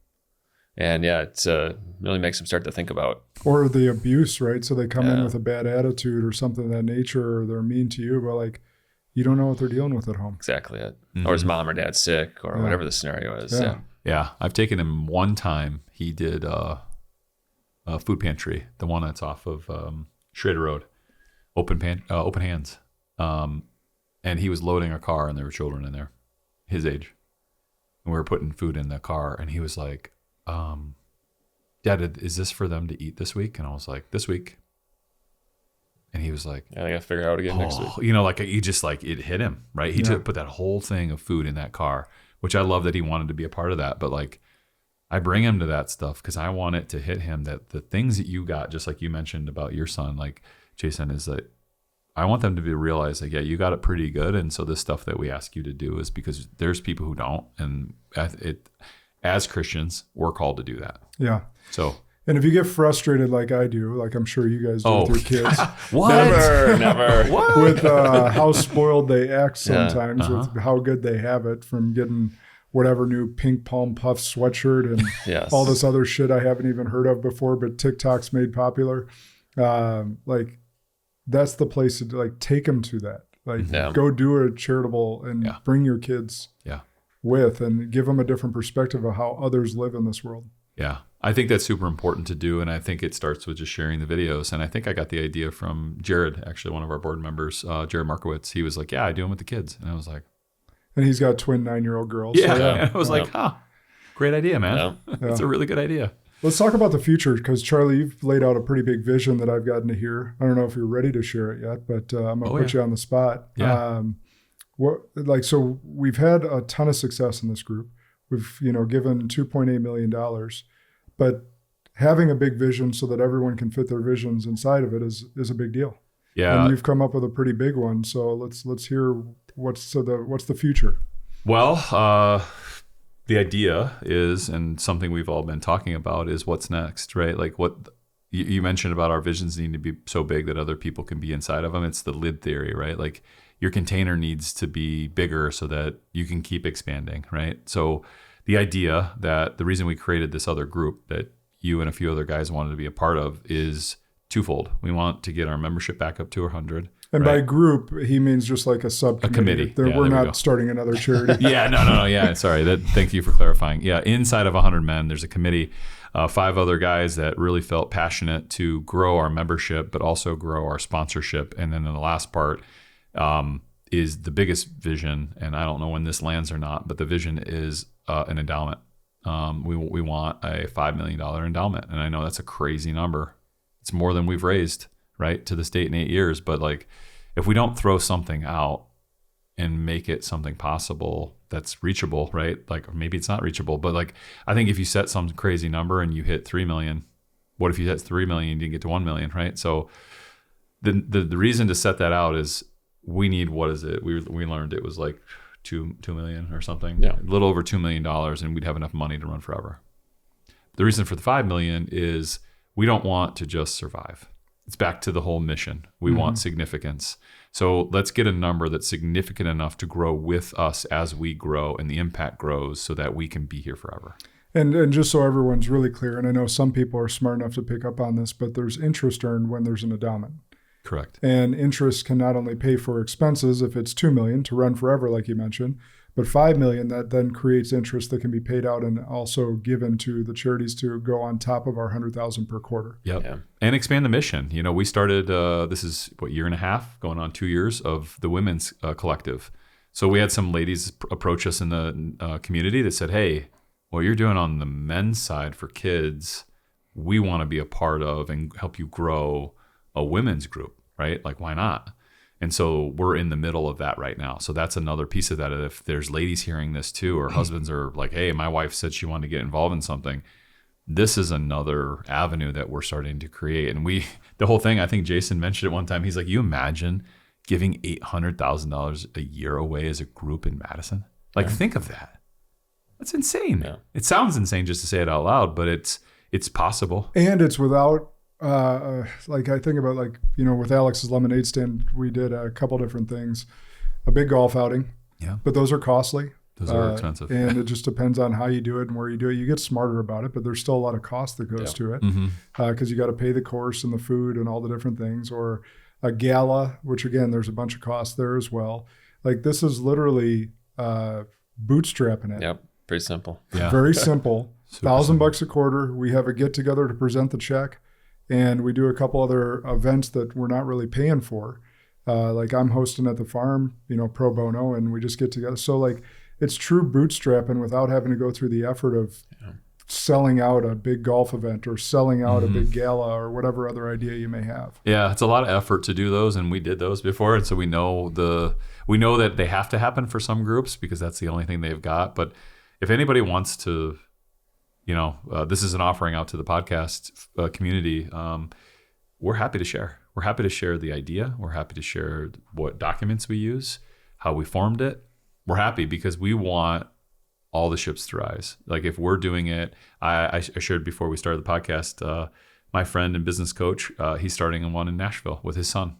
And yeah, it really makes them start to think about. Or the abuse, right? So they come in with a bad attitude or something of that nature, or they're mean to you, but like, you don't know what they're dealing with at home. Exactly it. Mm-hmm. Or his mom or dad sick, or whatever the scenario is. Yeah. I've taken him one time. He did a food pantry, the one that's off of Schrader Road, open hands. And he was loading a car, and there were children in there, his age. And we were putting food in the car, and he was like, Dad, is this for them to eat this week? And I was like, this week. And he was like, I gotta figure out again next week. He just it hit him, right? He put that whole thing of food in that car, which I love that he wanted to be a part of that. But I bring him to that stuff because I want it to hit him that the things that you got, just like you mentioned about your son, like Jason, is that I want them to realize you got it pretty good. And so this stuff that we ask you to do is because there's people who don't. And as Christians, we're called to do that. Yeah. So. And if you get frustrated like I do, like I'm sure you guys do with your kids. What? Never. What? With how spoiled they act sometimes, with how good they have it from getting whatever new pink palm puff sweatshirt and all this other shit I haven't even heard of before, but TikTok's made popular. That's the place to take them to that. Go do a charitable and bring your kids with and give them a different perspective of how others live in this world. Yeah. I think that's super important to do. And I think it starts with just sharing the videos. And I think I got the idea from Jared, actually one of our board members, Jared Markowitz. He was like, I do them with the kids. And I was like. And he's got twin 9-year-old girls. Yeah. So And I was like, great idea, man. It's a really good idea. Let's talk about the future because Charlie, you've laid out a pretty big vision that I've gotten to hear. I don't know if you're ready to share it yet, but I'm going to put you on the spot. Yeah. So we've had a ton of success in this group. We've, given $2.8 million, but having a big vision so that everyone can fit their visions inside of it is a big deal. Yeah. And you've come up with a pretty big one. So let's hear what's the future. Well, the idea is, and something we've all been talking about, is what's next, right? Like you mentioned about our visions needing to be so big that other people can be inside of them. It's the lid theory, right? Like your container needs to be bigger so that you can keep expanding, right? So the idea that the reason we created this other group that you and a few other guys wanted to be a part of is twofold. We want to get our membership back up to 100. And by group, he means just like a subcommittee. A committee. We're not starting another charity. Yeah, no. Yeah, sorry. Thank you for clarifying. Yeah, inside of 100 men, there's a committee, 5 other guys that really felt passionate to grow our membership, but also grow our sponsorship. And then in the last part is the biggest vision. And I don't know when this lands or not, but the vision is an endowment. We want a $5 million endowment. And I know that's a crazy number. It's more than we've raised, right, to the state in 8 years. But like, if we don't throw something out and make it something possible that's reachable, right? Like maybe it's not reachable, but like, I think if you set some crazy number and you hit 3 million, what if you hit 3 million, you didn't get to 1 million, right? So the reason to set that out is we need, what is it? We learned it was like 2 million or something, a little over $2 million, and we'd have enough money to run forever. The reason for the 5 million is we don't want to just survive. It's back to the whole mission. We want significance. So let's get a number that's significant enough to grow with us as we grow and the impact grows so that we can be here forever. And just so everyone's really clear, and I know some people are smart enough to pick up on this, but there's interest earned when there's an endowment. Correct. And interest can not only pay for expenses if it's 2 million to run forever, like you mentioned, but 5 million that then creates interest that can be paid out and also given to the charities to go on top of our 100,000 per quarter. Yep. Yeah. And expand the mission. You know, we started, this is year and a half, going on 2 years of the women's collective. So we had some ladies approach us in the community that said, hey, what you're doing on the men's side for kids, we want to be a part of and help you grow a women's group, right? Like, why not? And so we're in the middle of that right now. So that's another piece of that. If there's ladies hearing this too, or husbands are like, hey, my wife said she wanted to get involved in something. This is another avenue that we're starting to create. And the whole thing, I think Jason mentioned it one time. He's like, you imagine giving $800,000 a year away as a group in Madison? Like, think of that. That's insane. Yeah. It sounds insane just to say it out loud, but it's possible. And it's without, like I think about, like, you know, with Alex's lemonade stand, we did a couple different things. A big golf outing, but those are costly. Those are expensive. And it just depends on how you do it and where you do it. You get smarter about it, but there's still a lot of cost that goes to it because you got to pay the course and the food and all the different things. Or a gala, which again, there's a bunch of costs there as well. Like, this is literally bootstrapping it. Yep, pretty simple. Yeah. Very simple. $1,000 a quarter. We have a get together to present the check. And we do a couple other events that we're not really paying for. Like I'm hosting at the farm, you know, pro bono, and we just get together. So like it's true bootstrapping without having to go through the effort of selling out a big golf event or selling out a big gala or whatever other idea you may have. Yeah, it's a lot of effort to do those, and we did those before. And so we know that they have to happen for some groups because that's the only thing they've got. But if anybody wants to, you know, this is an offering out to the podcast community. We're happy to share. We're happy to share the idea. We're happy to share what documents we use, how we formed it. We're happy because we want all the ships to rise. Like if we're doing it, I shared before we started the podcast, my friend and business coach, he's starting one in Nashville with his son.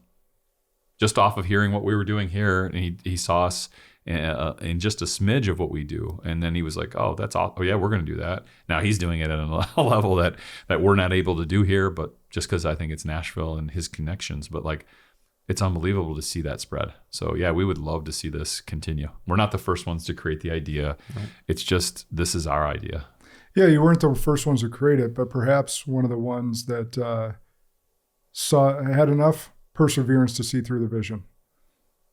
Just off of hearing what we were doing here, and he saw us in just a smidge of what we do, and then he was like, "Oh, that's awesome. Oh yeah, we're going to do that." Now he's doing it at a level that we're not able to do here, but just because I think it's Nashville and his connections. But like, it's unbelievable to see that spread. So yeah, we would love to see this continue. We're not the first ones to create the idea. Right. It's just this is our idea. Yeah, you weren't the first ones to create it, but perhaps one of the ones that had enough perseverance to see through the vision.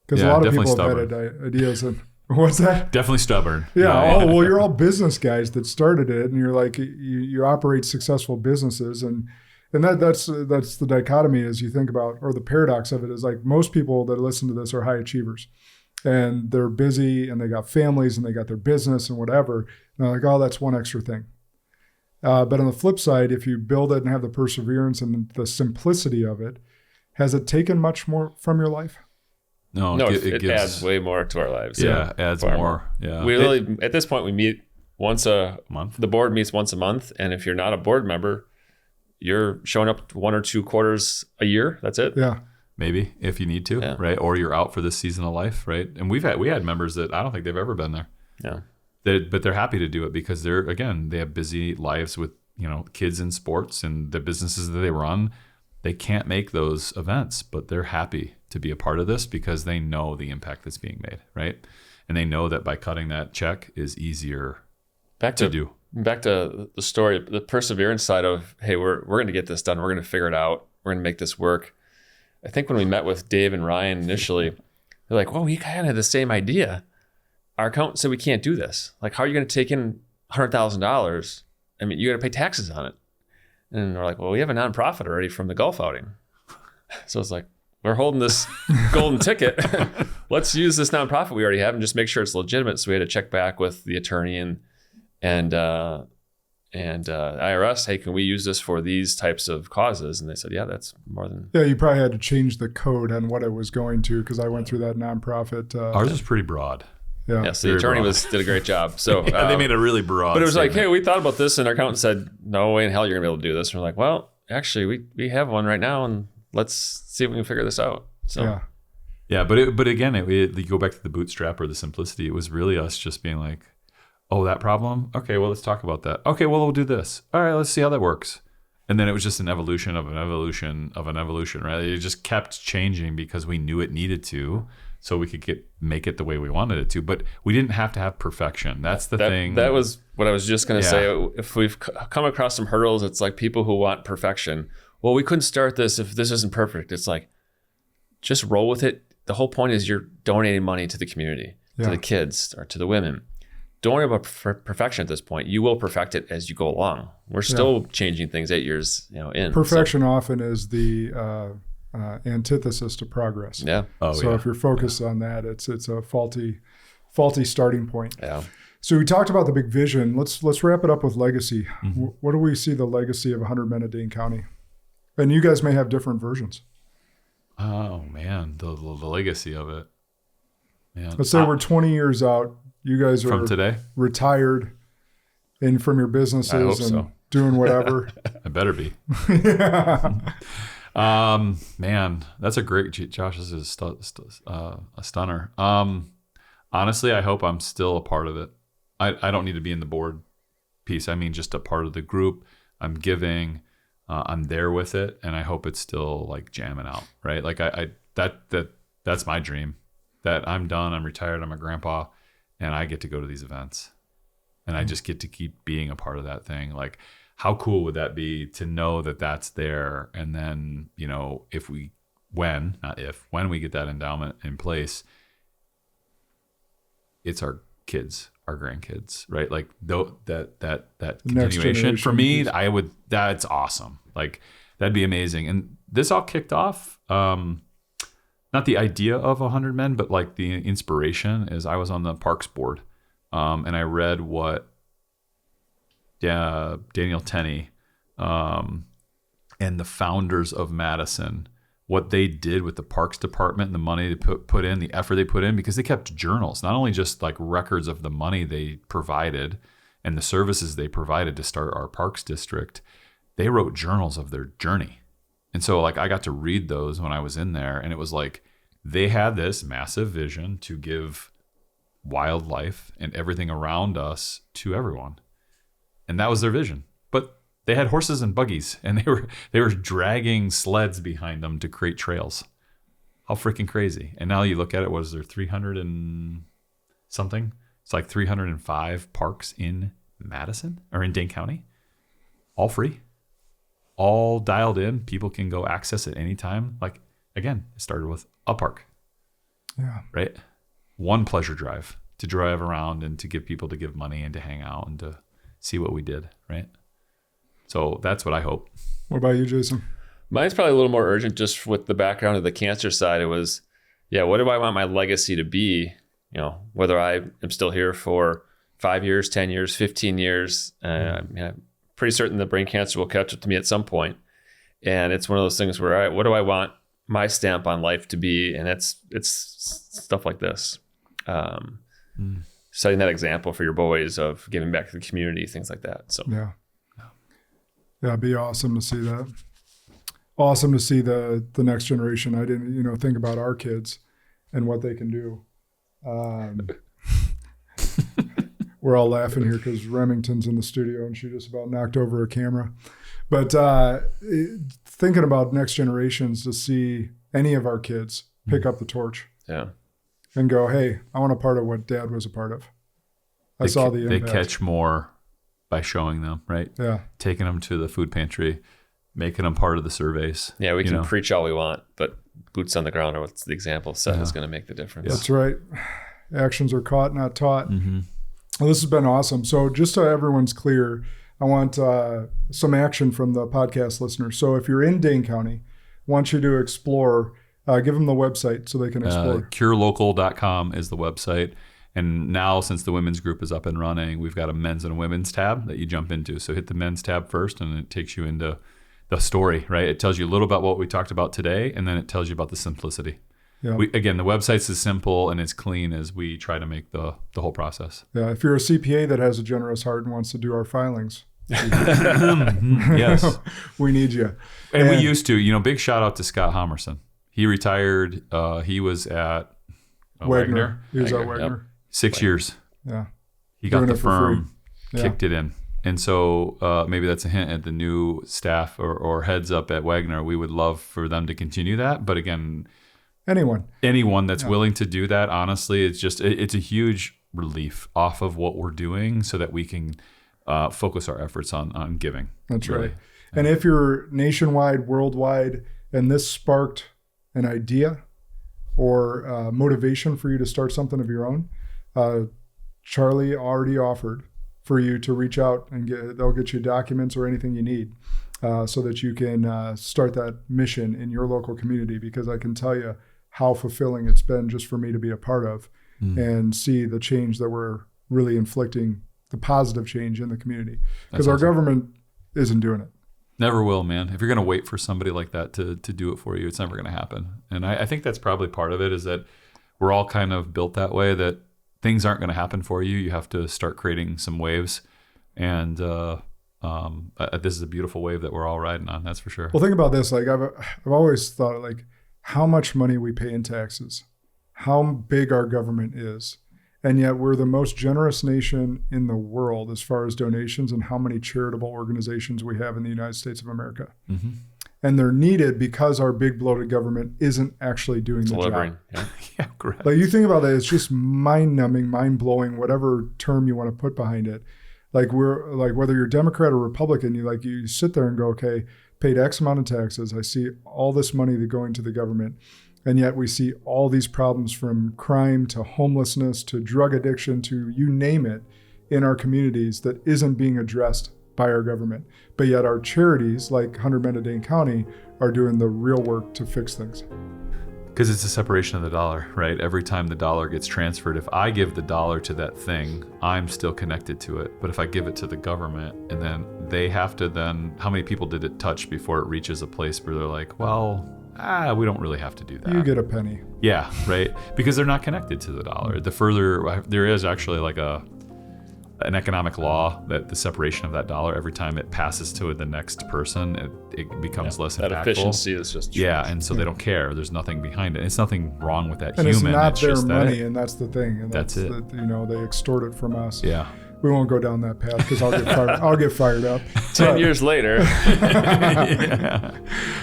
Because a lot of people have had ideas. And what's that? Definitely stubborn. Yeah. Oh, well, you're all business guys that started it, and you're like, you operate successful businesses, and that's the dichotomy as you think about, or the paradox of it is like most people that listen to this are high achievers, and they're busy, and they got families, and they got their business and whatever. And they're like, oh, that's one extra thing. But on the flip side, if you build it and have the perseverance and the simplicity of it, has it taken much more from your life? No, it adds way more to our lives. Yeah, adds more. Yeah, we really at this point we meet once a month. The board meets once a month, and if you're not a board member, you're showing up 1 or 2 quarters a year. That's it. Yeah. Maybe if you need to, right? Or you're out for this season of life, right? And we had members that I don't think they've ever been there. Yeah. But they're happy to do it because they have busy lives with, kids in sports and the businesses that they run. They can't make those events, but they're happy to be a part of this because they know the impact that's being made, right? And they know that by cutting that check is easier to do. Back to the story, the perseverance side of, hey, we're going to get this done. We're going to figure it out. We're going to make this work. I think when we met with Dave and Ryan initially, they're like, well, we kind of had the same idea. Our accountant said we can't do this. Like, how are you going to take in $100,000? I mean, you got to pay taxes on it. And we're like, well, we have a nonprofit already from the golf outing. So it's like, we're holding this golden ticket. Let's use this nonprofit we already have and just make sure it's legitimate. So we had to check back with the attorney and IRS, hey, can we use this for these types of causes? And they said, yeah, that's more than... Yeah, you probably had to change the code on what it was going to because I went through that nonprofit. Ours was pretty broad. Yeah. Yes, the attorney did a great job. So they made a really broad But it was statement. like, hey, we thought about this, and our accountant said, no way in hell you're going to be able to do this. And we're like, well, actually, we have one right now, and let's see if we can figure this out. So Yeah, but again, you go back to the bootstrap or the simplicity. It was really us just being like, oh, that problem? Okay, well, let's talk about that. Okay, well, we'll do this. All right, let's see how that works. And then it was just an evolution of an evolution of an evolution, right? It just kept changing because we knew it needed to, so we could make it the way we wanted it to. But we didn't have to have perfection. That's the thing. That was what I was just going to say. If we've come across some hurdles, it's like people who want perfection. Well, we couldn't start this if this isn't perfect. It's like, just roll with it. The whole point is you're donating money to the community, to the kids, or to the women. Don't worry about perfection at this point. You will perfect it as you go along. We're still changing things 8 years in. Perfection often is the antithesis to progress. Yeah. So if you're focused on that, it's a faulty starting point. Yeah. So we talked about the big vision. Let's wrap it up with legacy. Mm-hmm. What do we see the legacy of 100 Men of Dane County? And you guys may have different versions. Oh man, the legacy of it. Man. Let's say we're 20 years out. You guys are from today retired and from your businesses and doing whatever. I better be. Man, that's a great, Josh, this is a stunner. Honestly, I hope I'm still a part of it. I don't need to be in the board piece. I mean, just a part of the group. I'm giving, I'm there with it. And I hope it's still like jamming out, right? Like that's my dream, that I'm done. I'm retired. I'm a grandpa. And I get to go to these events and I just get to keep being a part of that thing. Like, how cool would that be to know that that's there? And then, when we get that endowment in place, it's our kids, our grandkids, right? Like that continuation for me, that's awesome. Like, that'd be amazing. And this all kicked off, not the idea of 100 men, but like the inspiration is I was on the parks board, and I read what Daniel Tenney and the founders of Madison, what they did with the parks department and the money they put in, the effort they put in, because they kept journals, not only just like records of the money they provided and the services they provided to start our parks district. They wrote journals of their journey. And so like I got to read those when I was in there, and it was like they had this massive vision to give wildlife and everything around us to everyone. And that was their vision. But they had horses and buggies, and they were dragging sleds behind them to create trails. How freaking crazy. And now you look at it, what is there, 300 and something? It's like 305 parks in Madison or in Dane County, all free. All dialed in. People can go access it anytime. Like, again, it started with a park. Yeah. Right? One pleasure drive to drive around and to give people to give money and to hang out and to see what we did. Right? So that's what I hope. What about you, Jason? Mine's probably a little more urgent just with the background of the cancer side. It was, what do I want my legacy to be? Whether I am still here for 5 years, 10 years, 15 years, pretty certain the brain cancer will catch up to me at some point. And it's one of those things where, what do I want my stamp on life to be? And it's stuff like this. Setting that example for your boys of giving back to the community, things like that. So yeah. Yeah, it'd be awesome to see that. Awesome to see the next generation. I didn't, think about our kids and what they can do. We're all laughing here because Remington's in the studio and she just about knocked over a camera. But thinking about next generations, to see any of our kids pick up the torch and go, hey, I want a part of what Dad was a part of. I saw the impact. They catch more by showing them, right? Yeah. Taking them to the food pantry, making them part of the surveys. Yeah, we can preach all we want, but boots on the ground are what's the example set is going to make the difference. That's right. Actions are caught, not taught. Mm-hmm. Well, this has been awesome. So just so everyone's clear, I want some action from the podcast listeners. So if you're in Dane County, I want you to explore, give them the website so they can explore. Curelocal.com is the website. And now, since the women's group is up and running, we've got a men's and a women's tab that you jump into. So hit the men's tab first, and it takes you into the story, right? It tells you a little about what we talked about today, and then it tells you about the simplicity. Yeah. Again, the website's as simple and as clean as we try to make the whole process. Yeah. If you're a CPA that has a generous heart and wants to do our filings, yes, we need you. And we used to, big shout out to Scott Homerson. He retired. He was at Wagner. He was at Wagner. Yep. 6 years. Yeah. He got the firm, kicked it in. And so maybe that's a hint at the new staff or heads up at Wagner. We would love for them to continue that. But again, anyone that's willing to do that, honestly, it's a huge relief off of what we're doing so that we can focus our efforts on giving. That's really. Right. Yeah. And if you're nationwide, worldwide, and this sparked an idea or motivation for you to start something of your own, Charlie already offered for you to reach out and they'll get you documents or anything you need so that you can start that mission in your local community, because I can tell you how fulfilling it's been just for me to be a part of and see the change that we're really inflicting, the positive change in the community, because our government isn't doing it. Never will, man. If you're going to wait for somebody like that to do it for you, it's never going to happen. And I think that's probably part of it, is that we're all kind of built that way, that things aren't going to happen for you. You have to start creating some waves. And this is a beautiful wave that we're all riding on, that's for sure. Well, think about this. Like I've always thought, like, how much money we pay in taxes, how big our government is. And yet we're the most generous nation in the world as far as donations and how many charitable organizations we have in the United States of America. Mm-hmm. And they're needed because our bbig bloated government isn't actually doing the job. Yeah, correct. Like you think about that, it's just mind-numbing, mind-blowing, whatever term you want to put behind it. Like we're like, whether you're Democrat or Republican, you sit there and go, okay, paid X amount of taxes. I see all this money going to the government. And yet we see all these problems, from crime to homelessness to drug addiction to you name it, in our communities that isn't being addressed by our government. But yet our charities like 100 Men of Dane County are doing the real work to fix things. Because it's a separation of the dollar, right? Every time the dollar gets transferred, if I give the dollar to that thing, I'm still connected to it. But if I give it to the government, and then they have to how many people did it touch before it reaches a place where they're like, well, we don't really have to do that. You get a penny. Yeah, right? Because they're not connected to the dollar. The further, there is actually like an economic law that the separation of that dollar, every time it passes to the next person, it becomes less impactful. That efficiency is just and so they don't care. There's nothing behind it. It's nothing wrong with that and human. It's not their money, and that's the thing. And that's it. They extort it from us. Yeah. We won't go down that path because I'll get fired up. 10 years later.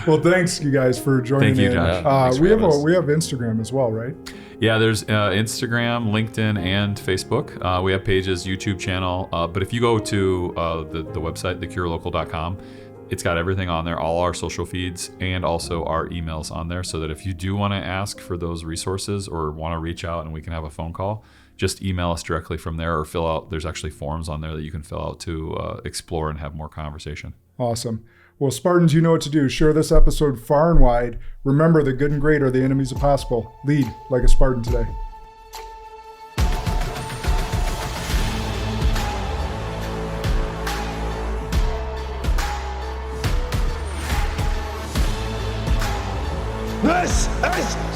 Well, thanks you guys for joining in. Thank you, Josh. We have Instagram as well, right? Yeah, there's Instagram, LinkedIn, and Facebook. We have pages, YouTube channel. But if you go to the website, thecurelocal.com, it's got everything on there, all our social feeds, and also our emails on there, so that if you do want to ask for those resources or want to reach out and we can have a phone call, just email us directly from there, or fill out. There's actually forms on there that you can fill out to explore and have more conversation. Awesome. Well, Spartans, you know what to do. Share this episode far and wide. Remember, the good and great are the enemies of possible. Lead like a Spartan today. This is